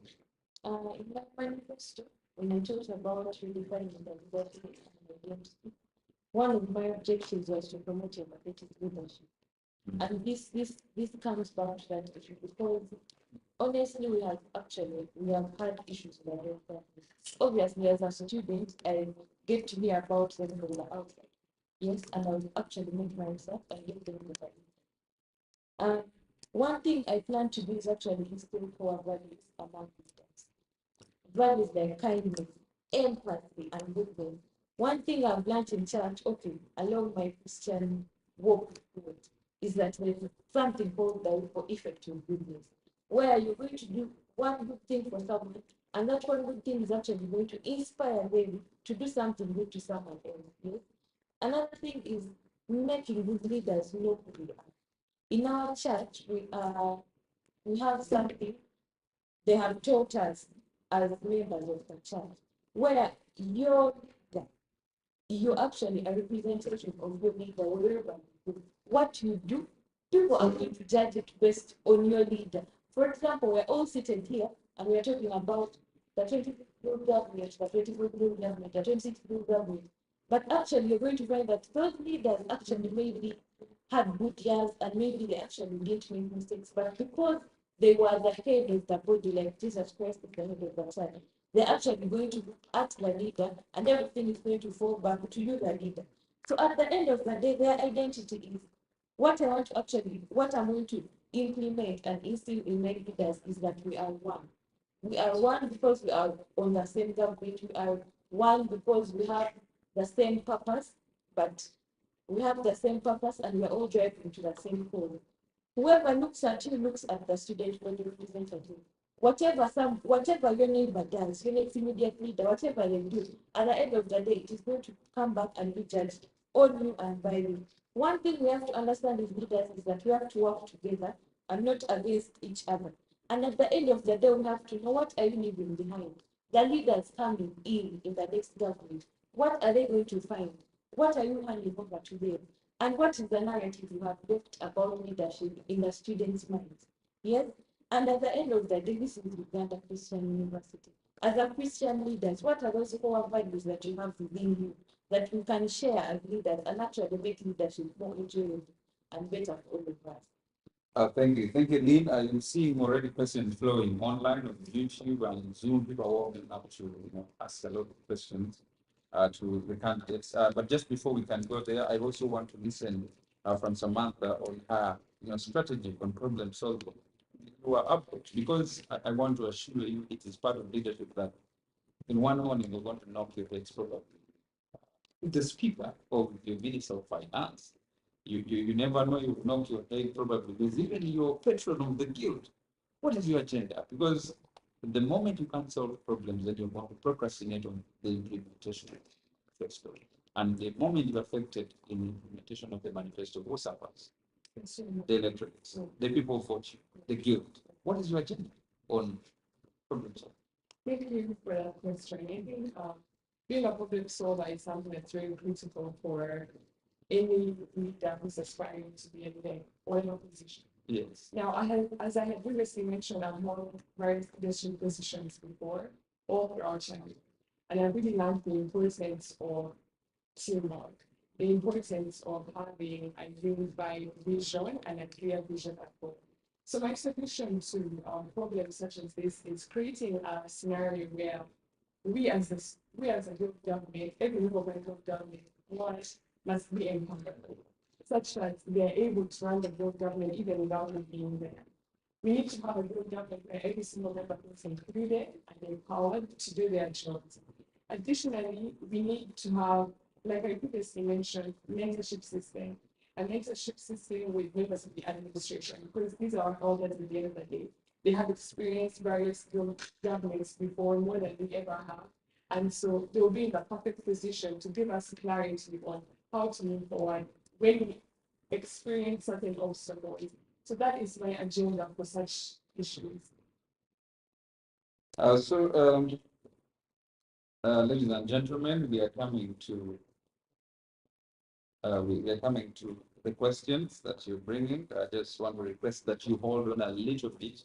In my manifesto, when I talked about redefining the identity and identity, one of my objectives was to promote empathetic leadership. And this comes back to that issue because honestly, we have had issues with our obviously, as a student, I get to hear about them from the outside. Yes, and I will actually make myself and get them the value. One thing I plan to do is actually instill core values among students. Values like kindness, empathy, and goodness. One thing I've learned in church, okay, along my Christian walk with God, is that there's something called the ripple effect of goodness, where you're going to do one good thing for someone, and that one good thing is actually going to inspire them to do something good to someone else. Yes? Another thing is making good leaders know who we are. In our church, we have something they have taught us as members of the church, where you're actually a representation of your leader, wherever you go. What you do, people are going to judge it based on your leader. For example, we're all seated here and we're talking about the 25th Blue government, the 24th Blue government, the 26th Blue government. But actually, you're going to find that those leaders actually maybe had good years and maybe they actually didn't make mistakes. But because they were the head of the body, like Jesus Christ is the head of the church, they're actually going to look at the leader and everything is going to fall back to you, the leader. So at the end of the day, their identity is what I'm going to implement and instill in my leaders is that we are one. We are one because we are on the same government. We are one because we have the same purpose, but we have the same purpose and we're all driving to the same goal. Whoever looks at you looks at the student body representative. Whatever your neighbor does, your next immediate leader, whatever they do, at the end of the day, it is going to come back and be judged on you and by you. One thing we have to understand as leaders is that we have to work together and not against each other. And at the end of the day, we have to know what are you leaving behind. The leaders coming in the next government, what are they going to find? What are you handing over to them? And what is the narrative you have left about leadership in the students' minds? Yes? And at the end of the day, this is Uganda Christian University. As a Christian leaders, what are those core values that you have within you that you can share as leaders and actually make leadership more enjoyable and better for all of us? Thank you, Lynn. I'm seeing already questions flowing online on YouTube and Zoom. People are warming up to ask a lot of questions to the candidates. But just before we can go there, I also want to listen from Samantha on her strategy on problem solving. You are up because I want to assure you it is part of leadership that in one morning we're going to knock your heads probably. The speaker of the Minister of Finance. You never know, you knock your head probably with even your patron of the guild. What is your agenda? Because the moment you can't solve problems, then you're going to procrastinate on the implementation of the manifesto. And the moment you're affected in the implementation of the manifesto, who suffers? The electorates, the people who vote you, the guild. What is your agenda on problem solving? Thank you for that question. I think being a problem solver is something that's very critical for any leader who's aspiring to be a leader or in opposition. Yes. Now, as I had previously mentioned, I've held various leadership positions before, all throughout China. And I really like the importance of teamwork, the importance of having a unified vision and a clear vision at home. So my solution to problems such as this is creating a scenario where we as a group government, every level of government, must be empowered, such that they are able to run the group government even without me being there. We need to have a group government where every single member is included and empowered to do their jobs. Additionally, we need to have, like I previously mentioned, mentorship system, a mentorship system with members of the administration, because these are all that at the end of the day. They have experienced various governments before, more than we ever have. And so they will be in the perfect position to give us clarity on how to move forward when we experience certain obstacles. So that is my agenda for such issues. Ladies and gentlemen, we are coming to the questions that you're bringing. I just want to request that you hold on a little bit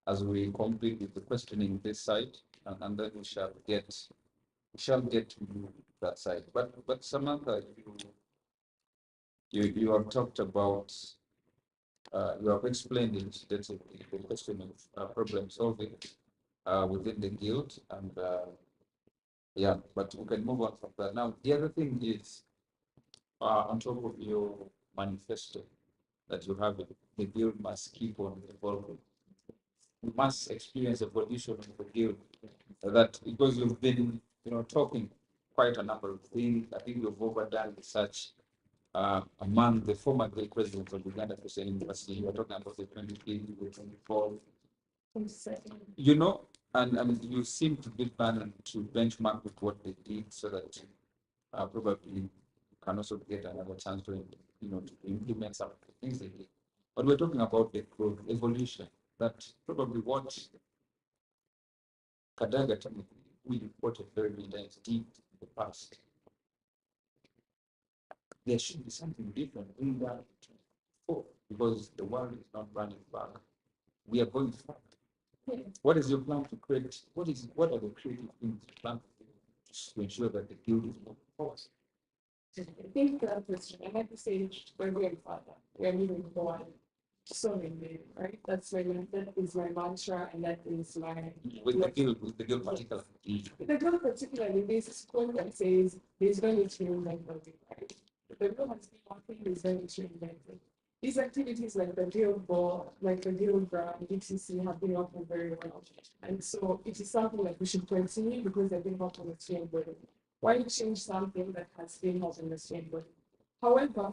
as we complete with the questioning this side, and then we shall get to that side. But Samantha, you have talked about you have explained the question of problem solving within the guild, and yeah, but we can move on from that. Now, the other thing is on top of your manifesto that you have, the guild must keep on evolving. We must experience evolution of the guild. That because you've been, talking quite a number of things. I think you've overdone research among the former great presidents of Uganda Christian University. You are talking about the 23, the 24. You know, and you seem to be planning to benchmark with what they did so that probably you can also get another chance to, to implement some of the things they did. But we're talking about the growth, evolution, that probably what Kadaga we reported very many times did in the past. There should be something different in that because the world is not running back. We are going forward. What is your plan to create? What are the creative things you plan to ensure that the guild is moving forward? I think that question, I had to say, we're going further. We're moving forward. So many, right? That is my mantra, and that is my. With the guild particularly. The guild particularly, there's this quote that says, "There's going to reinvent something," right? The guild has been working, there's going to reinvent it. These activities like the guild ball, like the guild brand, UCC have been working very well. And so it is something that we should continue because they've been helping the same body. Why change something that has been helping the same body? However,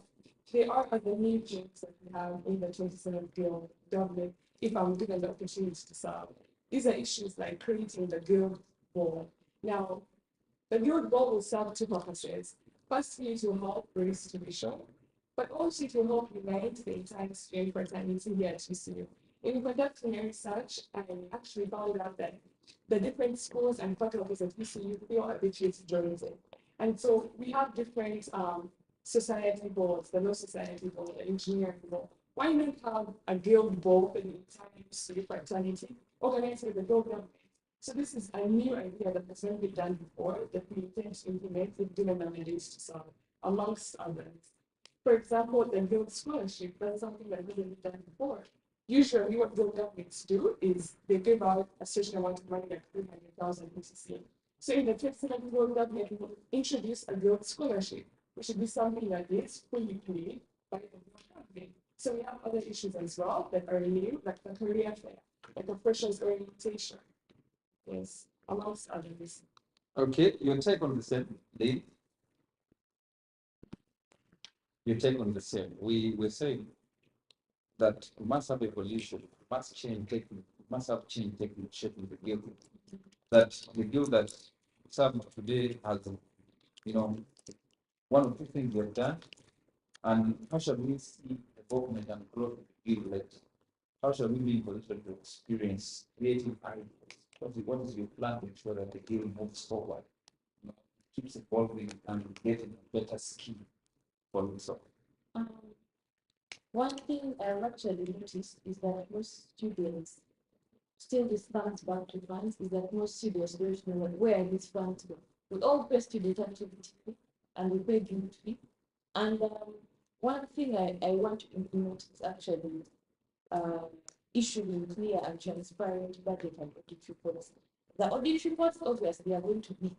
there are other new things that we have in the 27th Guild government, if I'm given the opportunity to serve. These are issues like creating the guild ball. Now, the guild ball will serve two purposes. Firstly, to help raise tuition, but also to help unite the entire student fraternity here at UCU. In conducting research, I actually found out that the different schools and faculties at UCU feel a bit disjointed. And so we have different society boards, the law society board, the engineering board. Why not have a guild board for the entire UCU fraternity organized with the guild government? So this is a new idea that has never been done before that we intend to implement if given the mandates to solve, amongst others. For example, the guild scholarship, that's something that hasn't been done before. Usually what guild governments do is they give out a certain amount of money, like 300,000 UCC. So in the 27th guild government, we will introduce a guild scholarship, which should be something like this, fully paid by the guild government. So we have other issues as well that are new, like the career fair, like a freshers orientation. Yes, amongst others. Okay, your take on the same, Dave? Your take on the same. We were saying that we must have evolution, we must change technique, we must have change technique shaping the guild. That the guild that served today has, one of the things we've done, and how shall we see development and growth of the guild? Like, how shall we be in position to experience creative ideas? What is your plan to ensure that the guild moves forward, keeps evolving and getting a better skill for itself? One thing I've actually noticed is that most students, still this funds back to funds, is that most students don't know where these funds go. We all pay student activity fee and we pay guild fee. And one thing I want to implement is actually issuing clear and transparent budget and audit reports. The audit reports obviously are going to be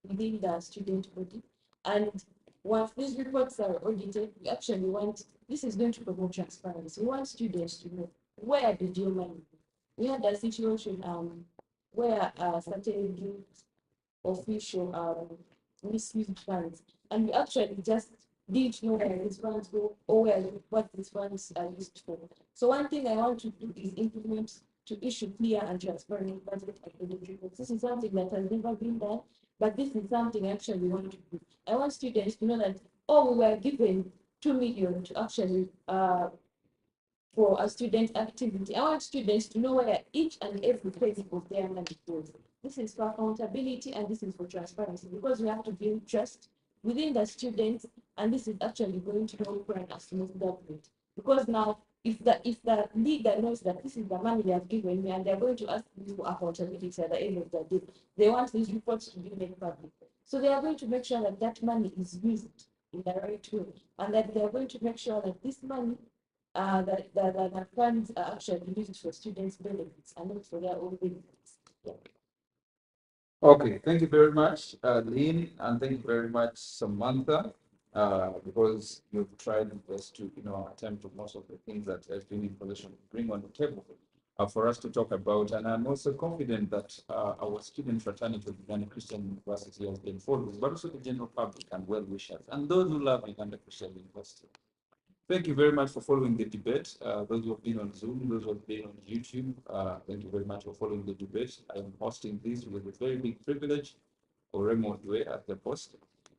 within the student body. And once these reports are audited, we actually want, this is going to promote transparency. We want students to know where did your money go. We had a situation where a certain guild official misused funds, and we actually just didn't know where these funds go or what these funds are used for. So one thing I want to do is implement to issue clear and transparent budget and audit reports. This is something that has never been done, but this is something I actually want to do. I want students to know that, oh, we were given 2 million to actually for a student activity. I want students to know where each and every place of their money goes. This is for accountability and this is for transparency, because we have to build trust within the students and this is actually going to help run a smooth government. Because now, if the leader knows that this is the money they have given me and they're going to ask you for accountability at the end of the day, they want these reports to be made public. So they are going to make sure that that money is used in the right way, and that they are going to make sure that this money, that funds are actually used for students' benefits and not for their own benefits. Yeah. Okay, thank you very much, Lynn, and thank you very much, Samantha, because you've tried your best to, attend to most of the things that have been in position to bring on the table for us to talk about. And I'm also confident that our student fraternity of Uganda Christian University has been followed, but also the general public and well-wishers, and those who love Uganda Christian University. Thank you very much for following the debate. Those who have been on Zoom, those who have been on YouTube, thank you very much for following the debate. I am hosting this with a very big privilege, or remote way at the post.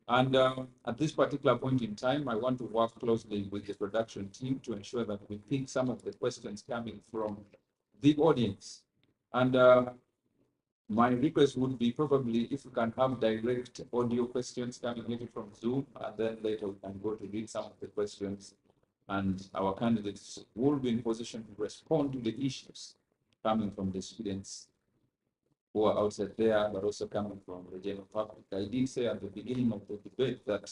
And at this particular point in time, I want to work closely with the production team to ensure that we pick some of the questions coming from the audience. And my request would be probably if we can have direct audio questions coming maybe from Zoom, and then later we can go to read some of the questions, and our candidates will be in position to respond to the issues coming from the students who are outside there, but also coming from the general public. I did say at the beginning of the debate that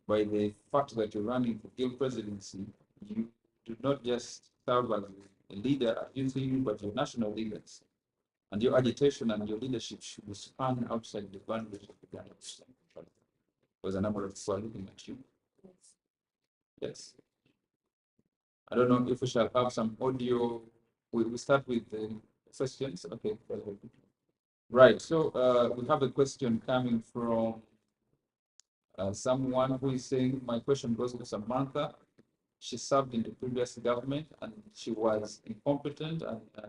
by the fact that you're running for guild presidency, you do not just serve as a leader at UCU, but you're national leaders. And your agitation and your leadership should span outside the boundaries of the Uganda. Because a number of people are looking at you. Yes. I don't know if we shall have some audio. We start with the questions. Okay. Right. So we have a question coming from someone who is saying, my question goes to Samantha. She served in the previous government and she was incompetent. And I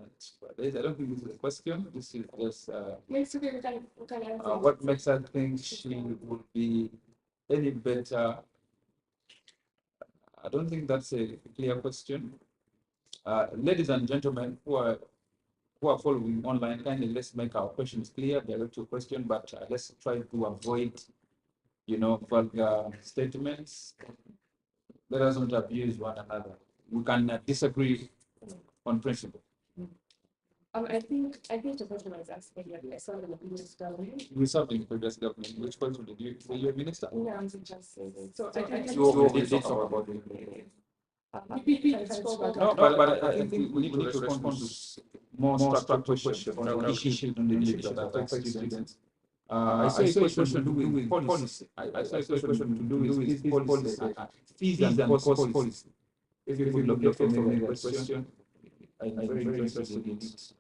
don't think this is a question. This is just what makes her think she would be any better. I don't think that's a clear question. Ladies and gentlemen who are following online, kindly let's make our questions clear, direct your question, but let's try to avoid, vulgar statements. Let us not abuse one another. We can disagree on principle. I think the question was asking like I saw in the previous government. We served in the previous government. Which person did you? Were you a minister? Yeah, I was just saying. So I think You already did talk about it. No, but I think we need to respond to more structured questions on issues in the leadership that affect students. I saw a question to do with policy. I saw a question to do with fees policy, fees and cost policy. If you could locate for me the question, I'm very interested in it.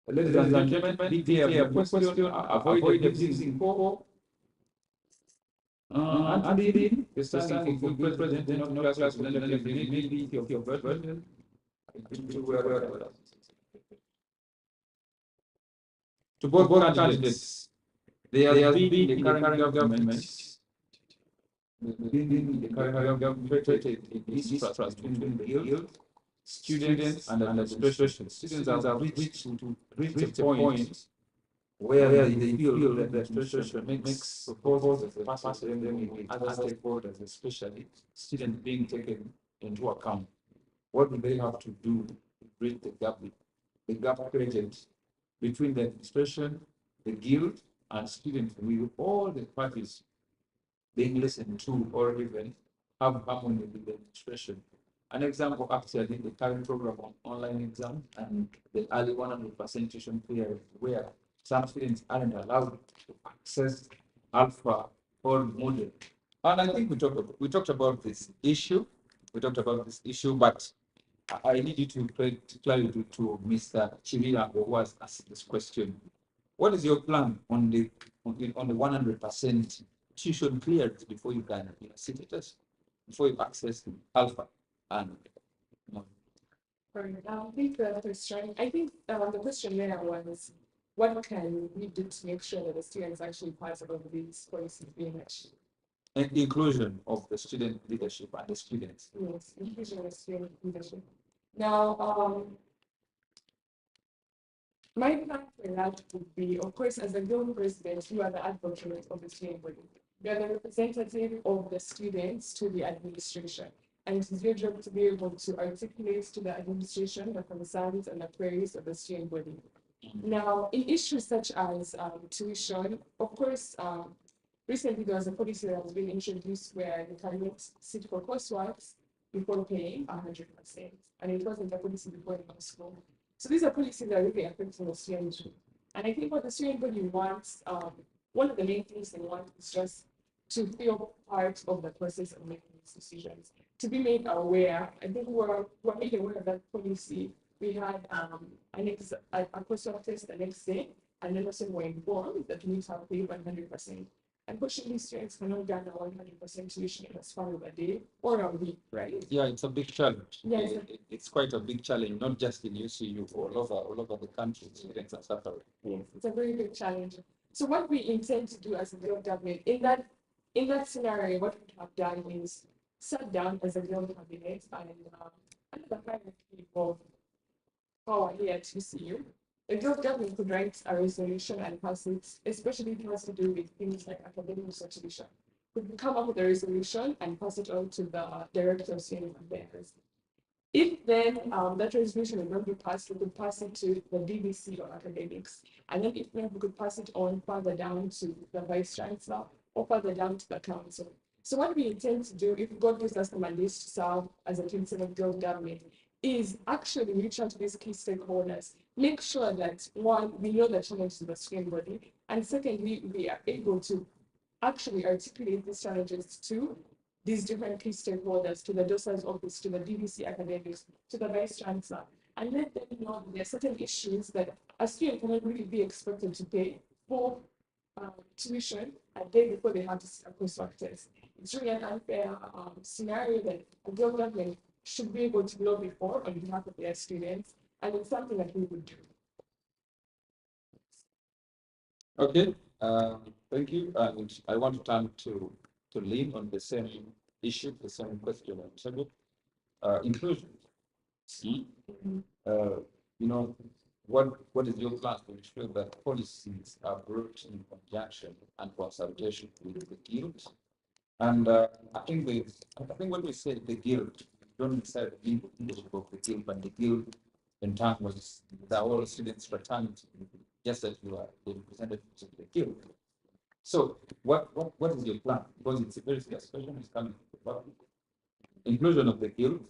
Ladies and gentlemen, be clear of your question, avoid abusing poor. Anthony, you're standing for good president, not class representative, maybe of your version. To both candidates, there has been in the current government, created distrust between the guild, students, and administration. Students have reached a point where they feel that the administration makes proposals that passes them with other stakeholders, especially students being taken into account. What do they have to do to bridge the gap created between the administration, the guild, and students, with all the parties being listened to or even have harmony with the administration? An example, actually, the current program on online exam and the early 100% tuition period, where some students aren't allowed to access alpha or model. And I think we talked about this issue. But I need you to clarify to Mr. Chivila, who was asked this question. What is your plan on the 100% tuition clearance before you can sit a test, before you access alpha and I think the question there was, what can we do to make sure that the students actually part of these policies being achieved? and inclusion of the student leadership and the students. Yes, inclusion of student leadership. Now, my plan for that would be, of course, as a young president, you are the advocate of the student body. We are the representative of the students to the administration. And it is your job to be able to articulate to the administration the concerns and the queries of the student body. Now, in issues such as tuition, of course, recently there was a policy that has been introduced where you cannot sit for courseworks before paying 100%. And it wasn't a policy before in school. So these are policies that are really affecting the student. And I think what the student body wants, one of the main things they want is just to feel part of the process of making these decisions, to be made aware. I think we're made aware of that policy. We had a coursework test the next day, and then also were informed that we need to have paid 100%. Unfortunately, students cannot gather 100% tuition in a span of a day or a week, right? Yeah, it's a big challenge. Yes. It's quite a big challenge, not just in UCU, all over the country. Students are suffering. Yes, it's a very big challenge. So what we intend to do as a Guild government in that scenario, what we have done is sat down as a Guild cabinet and under the hierarchy of power here at UCU, the Guild government could write a resolution and pass it, especially if it has to do with things like academic certification. Could come up with a resolution and pass it on to the director of student affairs. If then that resolution is not be passed, we could pass it to the DVC or academics. And then if not, we could pass it on further down to the vice chancellor or further down to the council. So what we intend to do, if God gives us the mandate to serve as a council of Guild government, is actually reach out to these key stakeholders, make sure that one, we know the challenges of the student body, and secondly, we are able to actually articulate these challenges to these different key stakeholders, to the DOSA's office, to the DVC academics, to the vice chancellor, and let them know that there are certain issues that a student cannot really be expected to pay for tuition a day before they have to sit a coursework test. It's really an unfair scenario that a government should be able to lobby for on behalf of their students, and it's something that we would do. Okay, thank you. And I want to turn to Lynn on the same issue, the same question on subject, inclusion. You know, what is your plan to ensure that policies are brought in conjunction and consultation with the guild? And I think when we say the guild, we don't necessarily mean the leadership of the guild, but the guild in turn was the all students fraternity, just as you are the representatives of the guild. So what is your plan? Because it's a very serious question, it's coming from the public. Inclusion of the guild,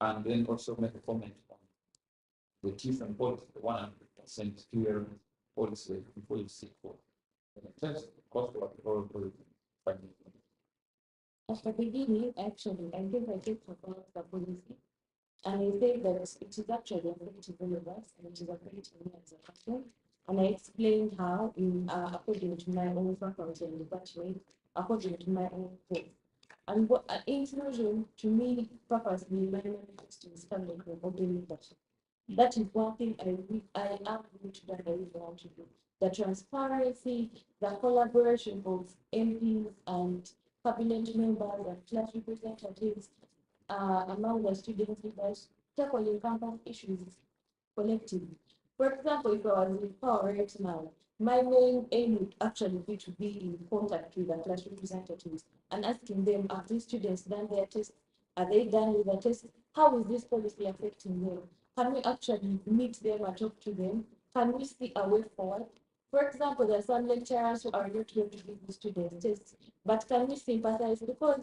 and then also make a comment on the different policy, the 100% clear policy before you seek for. In terms of the cost of the funding. At the beginning, actually, I think I talked about the policy, and I say that it is actually affecting all of us, and it is affecting me as a person. And I explained how, according to my own faculty and department, according to my own course. And what inclusion to me, purposely, my manifesto is coming from open leadership. That is one thing I am going to do, I really want to do. The transparency, the collaboration of MPs and cabinet members and class representatives among the student leaders, tackling campus issues collectively. For example, if I was in power right now, my main aim would actually be to be in contact with the class representatives and asking them, have these students done their test? Are they done with the test? How is this policy affecting them? Can we actually meet them and talk to them? Can we see a way forward? For example, there are some lecturers who are not going to give the students tests, but can we sympathize? Because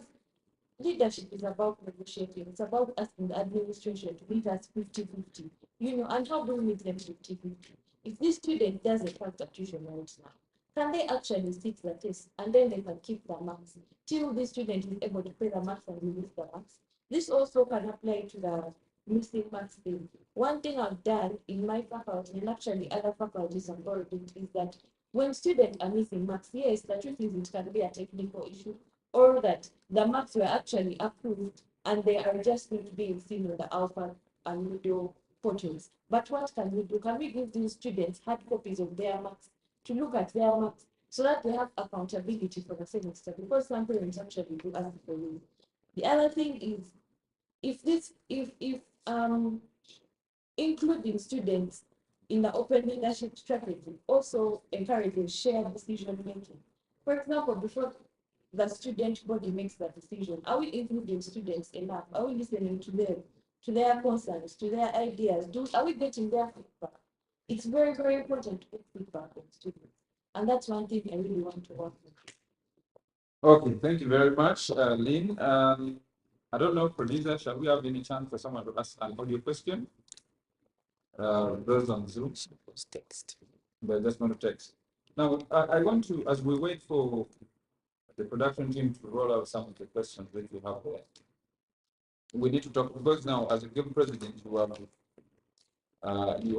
leadership is about negotiating. It's about asking the administration to meet us 50-50. And how do we meet them 50-50? If this student doesn't have the tuition right now, can they actually sit the test and then they can keep the marks till the student is able to pay the marks and release the marks? This also can apply to the missing marks thing. One thing I've done in my faculty and actually other faculties have already is that when students are missing marks, yes, the truth is it can be a technical issue, or that the marks were actually approved and they are just going to be seen in the alpha and middle portals. But what can we do? Can we give these students hard copies of their marks to look at their marks so that they have accountability for the semester? Because some parents actually do ask for you. The other thing is, if including students in the open leadership strategy also encourages shared decision making. For example, before the student body makes that decision. Are we including students enough? Are we listening to them, to their concerns, to their ideas? Are we getting their feedback? It's very, very important to get feedback from students. And that's one thing I really want to work with. Okay, thank you very much, Lynn. I don't know, producer, shall we have any chance for someone to ask an audio question? Those on Zoom, Text. but just want to text. Now, I want to, as we wait for the production team to roll out some of the questions that you have there, we need to talk, because now, as a guild president, you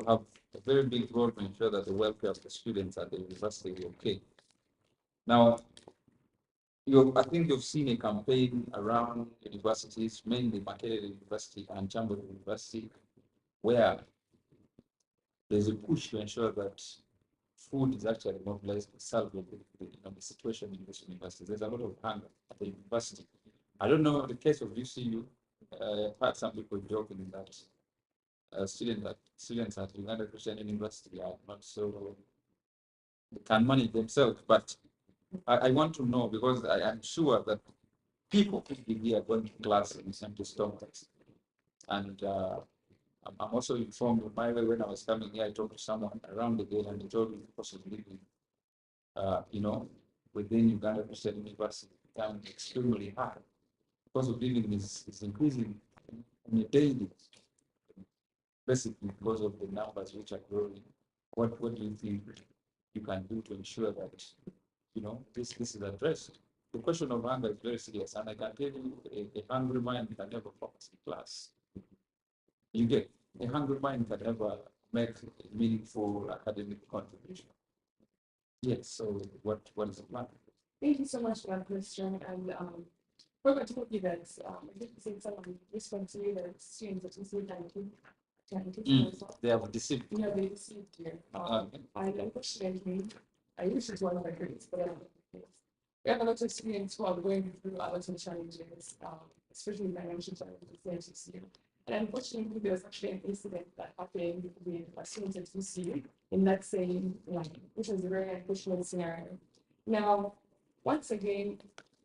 have a very big role to ensure that the welfare of the students at the university is okay. Now, I think you've seen a campaign around universities, mainly Makerere University and Chamber University, where there's a push to ensure that food is actually mobilized to solve the situation in this university. There's a lot of hunger at the university. I don't know the case of UCU. I've heard some people joking that students at Uganda Christian University are not so, they can manage themselves. But I want to know, because I am sure that people here are going to class in empty stomachs. And I'm also informed of my way when I was coming here, I talked to someone around the gate and they told me the cost of living, within Uganda Christian University become extremely high. The cost of living is increasing on a daily, basically because of the numbers which are growing. What do you think you can do to ensure that this is addressed? The question of hunger is very serious, and I can tell you a hungry mind can never focus in class. You get a hungry mind can never make a meaningful academic contribution. Yes, so what is the plan? Thank you so much for that question. And we're going to hope you guys, I think you said someone respond to you that students that you see They have deceived. yeah, they received you. And unfortunately, I wish it was one of my grades, but I don't think it is. We have a lot of students who are going through a lot of challenges, especially financial challenges at UCU. And unfortunately, there was actually an incident that happened with a student at UCU in that same line, which was a very unfortunate scenario. Now, once again,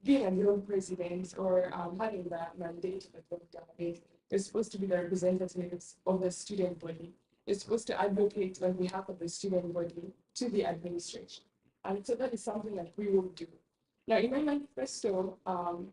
being a young president or having that mandate of the government is supposed to be the representatives of the student body. It's supposed to advocate on behalf of the student body to the administration. And so that is something that we will do. Now, in my manifesto,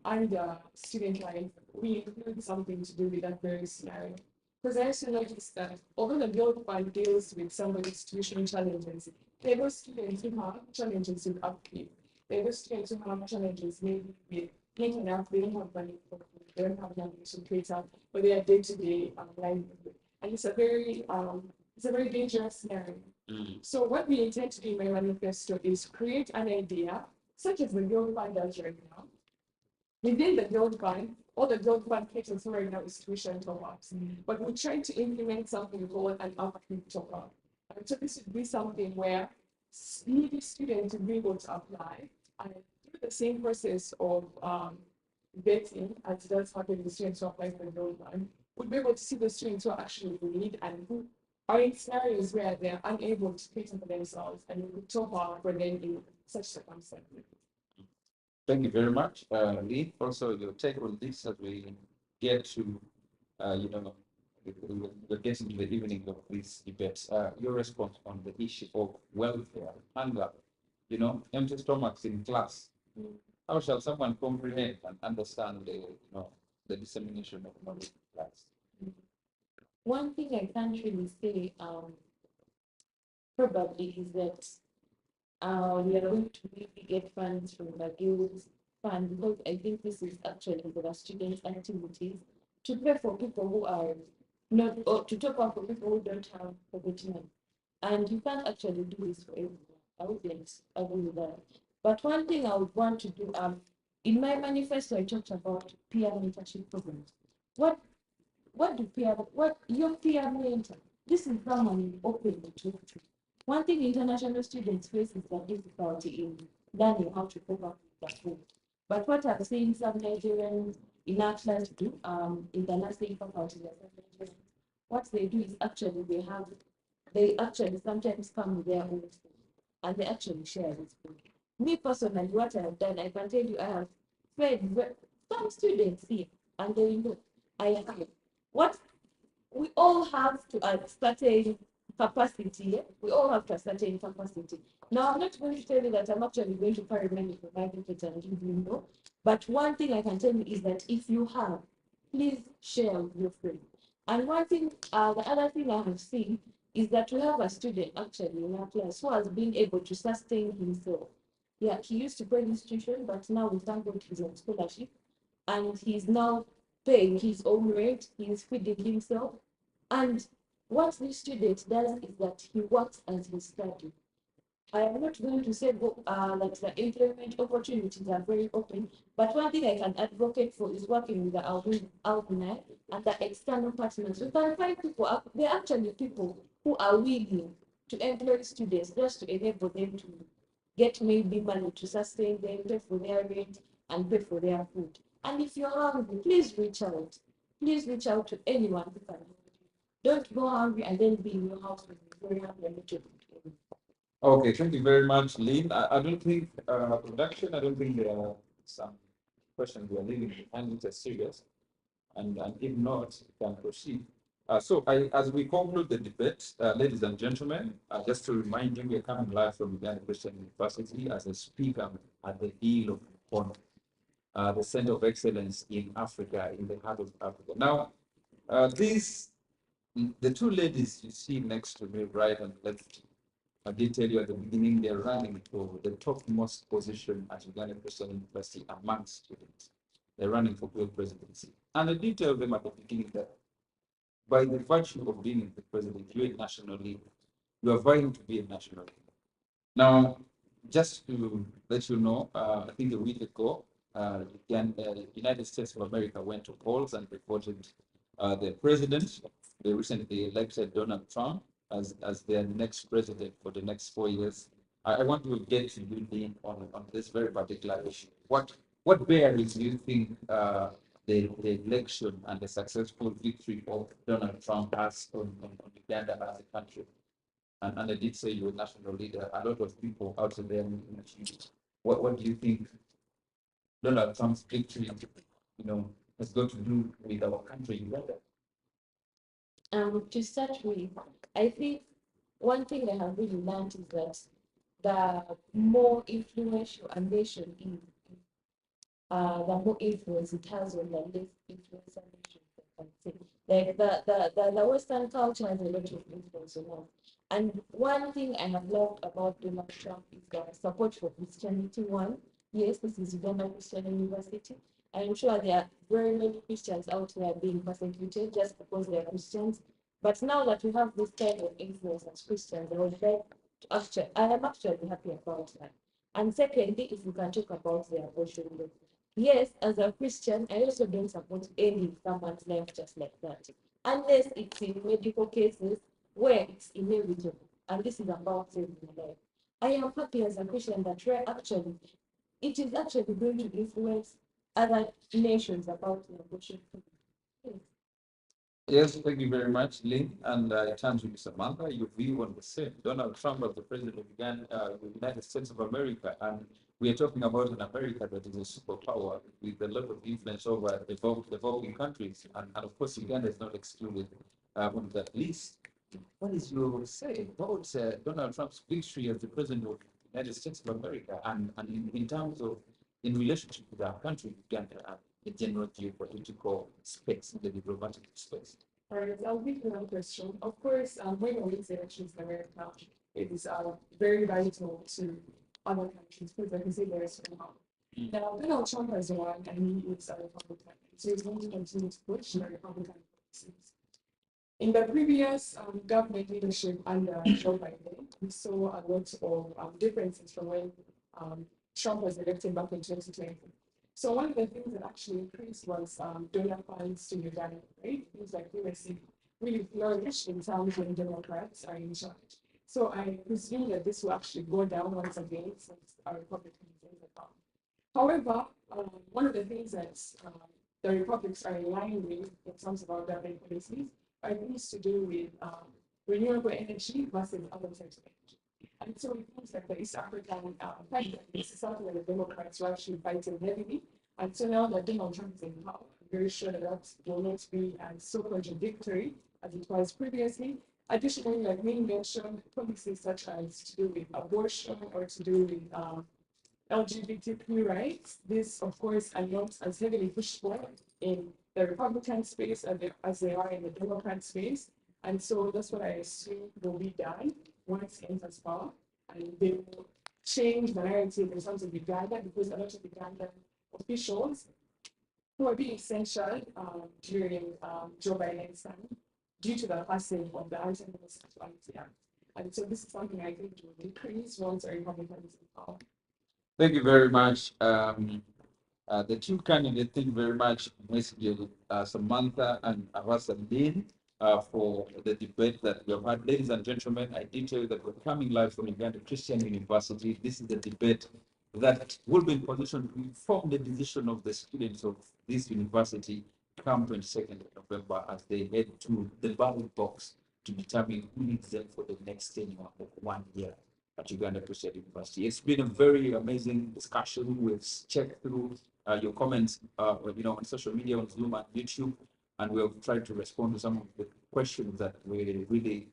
under student life, we include something to do with that very scenario. Because I also noticed that although the Build Fund deals with some of the tuition challenges, there were students who have challenges with upkeep. There were students who have challenges maybe with paying enough, they don't have money for food, they don't have money to create out for their day-to-day livelihood. And it's a very dangerous scenario. So what we intend to do in my manifesto is create an idea, such as the Build Fund does right now. Within the Build Fund, all the Build Fund caters for right now is tuition top-ups. But we're trying to implement something called an upkeep top-up. And so this would be something where needy students would be able to apply and through the same process of vetting as does happen with students who apply for the Build Fund, would be able to see the students who are actually in need and who are in scenarios where they're unable to pay for themselves and we would top up for them in such circumstances. Thank you very much, Lee. Also, your take on this as we get to, we're getting to the evening of this debate. Your response on the issue of welfare, hunger, empty stomachs in class. How shall someone comprehend and understand the dissemination of knowledge in class? One thing I can't really say, probably is that we are going to really get funds from the guild's fund because I think this is actually for the students' activities to pay for people who are not, or to top up for people who don't have poverty money. And you can't actually do this for everyone. I wouldn't agree with that. But one thing I would want to do, in my manifesto, I talked about peer mentorship programs. What your peer mentor? This is someone you openly talk to. One thing international students face is the difficulty in learning how to cope up with the food. But what I've seen some Nigerians in our class do, in the nursing faculty, what they do is actually they actually sometimes come with their own food and they actually share this food. Me personally, what I have done, I can tell you, I have fed some students here, and they know I have. What we all have to a certain capacity. We all have to a certain capacity. Now, I'm not going to tell you that I'm actually going to carry money for my pocket and give you no. But one thing I can tell you is that if you have, please share with your friends. And one thing, the other thing I have seen is that we have a student actually in our class who has been able to sustain himself. Yeah, he used to pay this tuition, but now we thank God he's on scholarship and he's now paying his own rent, he's feeding himself. And what this student does is that he works as he studies. I am not going to say that the employment opportunities are very open, but one thing I can advocate for is working with the alumni and the external partners. You can find people, there are actually people who are willing to employ students just to enable them to get maybe money to sustain them, pay for their rent, and pay for their food. And if you're hungry, please reach out. Please reach out to anyone who can help you. Don't go hungry and then be in your house when you're very hungry and not able to eat. Okay, thank you very much, Lynn. I don't think production, I don't think there are some questions we are leaving behind which are serious. And if not, we can proceed. As we conclude the debate, ladies and gentlemen, just to remind you, we are coming live from Uganda Christian University as a speaker at the Hill of Honor, the Center of Excellence in Africa, in the heart of Africa. Now, the two ladies you see next to me, right and left, I did tell you at the beginning, they're running for the topmost position at Uganda Christian University amongst students. They're running for field presidency. And I did tell them at the beginning that by the virtue of being the president, you're a national leader. You are vying to be a national leader. Now, just to let you know, I think a week ago, the United States of America went to polls and reported the president. They recently elected Donald Trump as their next president for the next 4 years. I want to get to you, Dean, on this very particular issue. What bearings do you think the election and the successful victory of Donald Trump has on Uganda as a country? And I did say you're a national leader. A lot of people out there looking at you. What do you think Donald Trump's victory, has got to do with our country, Uganda? To start with, I think one thing I have really learned is that the more influential a nation is, the more influence it has on the less influential nations, I can say. Like the Western culture has a lot of influence on us. And one thing I have loved about Donald Trump is the support for Christianity. One, yes, this is Uganda Christian University. I'm sure there are very many Christians out there being persecuted just because they are Christians. But now that we have this kind of influence as Christians, I would like to I am actually happy about that. And secondly, if we can talk about the abortion law. Yes, as a Christian, I also don't support ending someone's life just like that. Unless it's in medical cases where it's inevitable. And this is about saving life. I am happy as a Christian that it is actually going to influence other nations about the abortion. Yes. Yes, thank you very much, Lynn. And I turn to you, Samantha. Your view on the same. Donald Trump as the president of the United States of America. And we are talking about an America that is a superpower with a lot of influence over developing countries. And of course, Uganda is not excluded on that list. What is your say about Donald Trump's victory as the president of the United States of America and in terms of in relationship with our country, Uganda, and the general geopolitical space, the diplomatic space? All right, I'll give you one question. Of course, when we win elections in America, it is very vital to other countries because I can say there is somehow. Now, Donald Trump has won and he is a Republican. So he's going to continue to push the Republican policies. In the previous government leadership under Joe Biden, we saw a lot of differences from when Trump was elected back in 2020. So one of the things that actually increased was donor funds to Uganda, right? Things like USC really flourished in terms when Democrats are in charge. So I presume that this will actually go down once again since our Republicans in the power. However, one of the things that the Republics are in line with in terms of our government policies are things to do with renewable energy versus other types of energy. And so it feels like the East African fight, this is something that the Democrats were actually fighting heavily. And so now that Donald Trump is in power, I'm very sure that that will not be as so contradictory as it was previously. Additionally, like Minnie mentioned, policies such as to do with abortion or to do with LGBTQ rights, this, of course, are not as heavily pushed for in the Republican space as they are in the Democrat space. And so that's what I assume will be done once he enters power. And they will change the narrative in terms of Uganda because a lot of Ugandan officials who are being essential during Joe Biden's time due to the passing of the Anti-Homosexuality Act. And so this is something I think will decrease once a Republican is in power. Thank you very much. The two candidates, thank you very much, Ms. Samantha and Avasa Lynn, for the debate that we have had. Ladies and gentlemen, I did tell you that we're coming live from Uganda Christian University. This is the debate that will be in position to inform the decision of the students of this university come 22nd of November as they head to the ballot box to determine who leads them for the next tenure of 1 year at Uganda Christian University. It's been a very amazing discussion. We've checked through your comments, on social media, on Zoom and YouTube, and we've tried to respond to some of the questions that were really,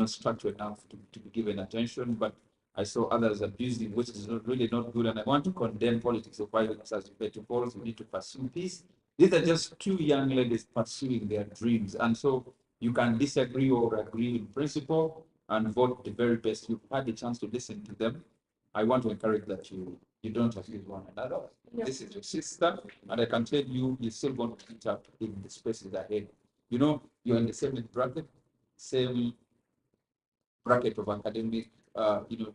structured enough to be given attention. But I saw others abusing, which is really not good. And I want to condemn politics of violence as metaphors. We need to pursue peace. These are just two young ladies pursuing their dreams, and so you can disagree or agree in principle and vote the very best. You've had the chance to listen to them. I want to encourage that you don't accuse one another. Yeah. This is your sister, and I can tell you, you're still going to meet up in the spaces ahead. You're in the same bracket, same bracket of academic,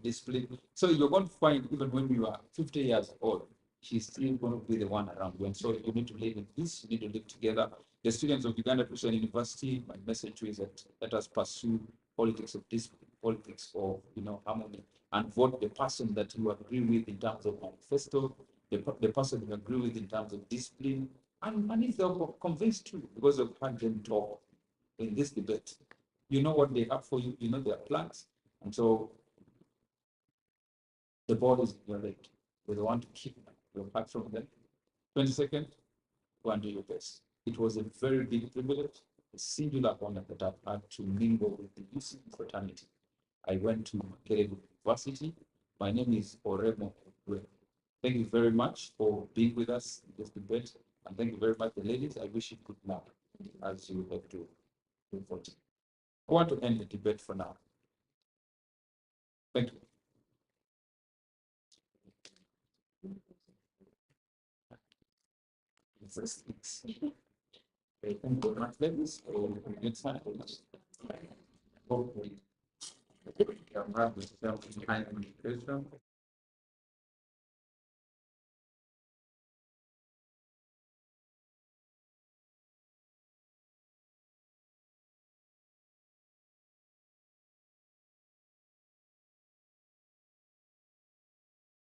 discipline. So you're going to find even when you are 50 years old, she's still going to be the one around you. And so you need to live in peace. You need to live together. The students of Uganda Christian University, my message to you is that let us pursue politics of discipline, politics of harmony, and vote the person that you agree with in terms of manifesto, the person you agree with in terms of discipline, and if they're convinced too, because I've had them talk in this debate. You know what they have for you, you know their plans. And so the ball is in your leg. We want to keep your back from them. 22nd, go and do your best. It was a very big privilege, a singular honor that I've had to mingle with the UCU fraternity. I went to Makerere University. My name is Oremo Ogwe. Thank you very much for being with us in this debate. And thank you very much, the ladies. I wish you good luck as you have to vote. I want to end the debate for now. Thank you. First, thank you very much, ladies, for a good time. Hopefully, we can have this self-communication.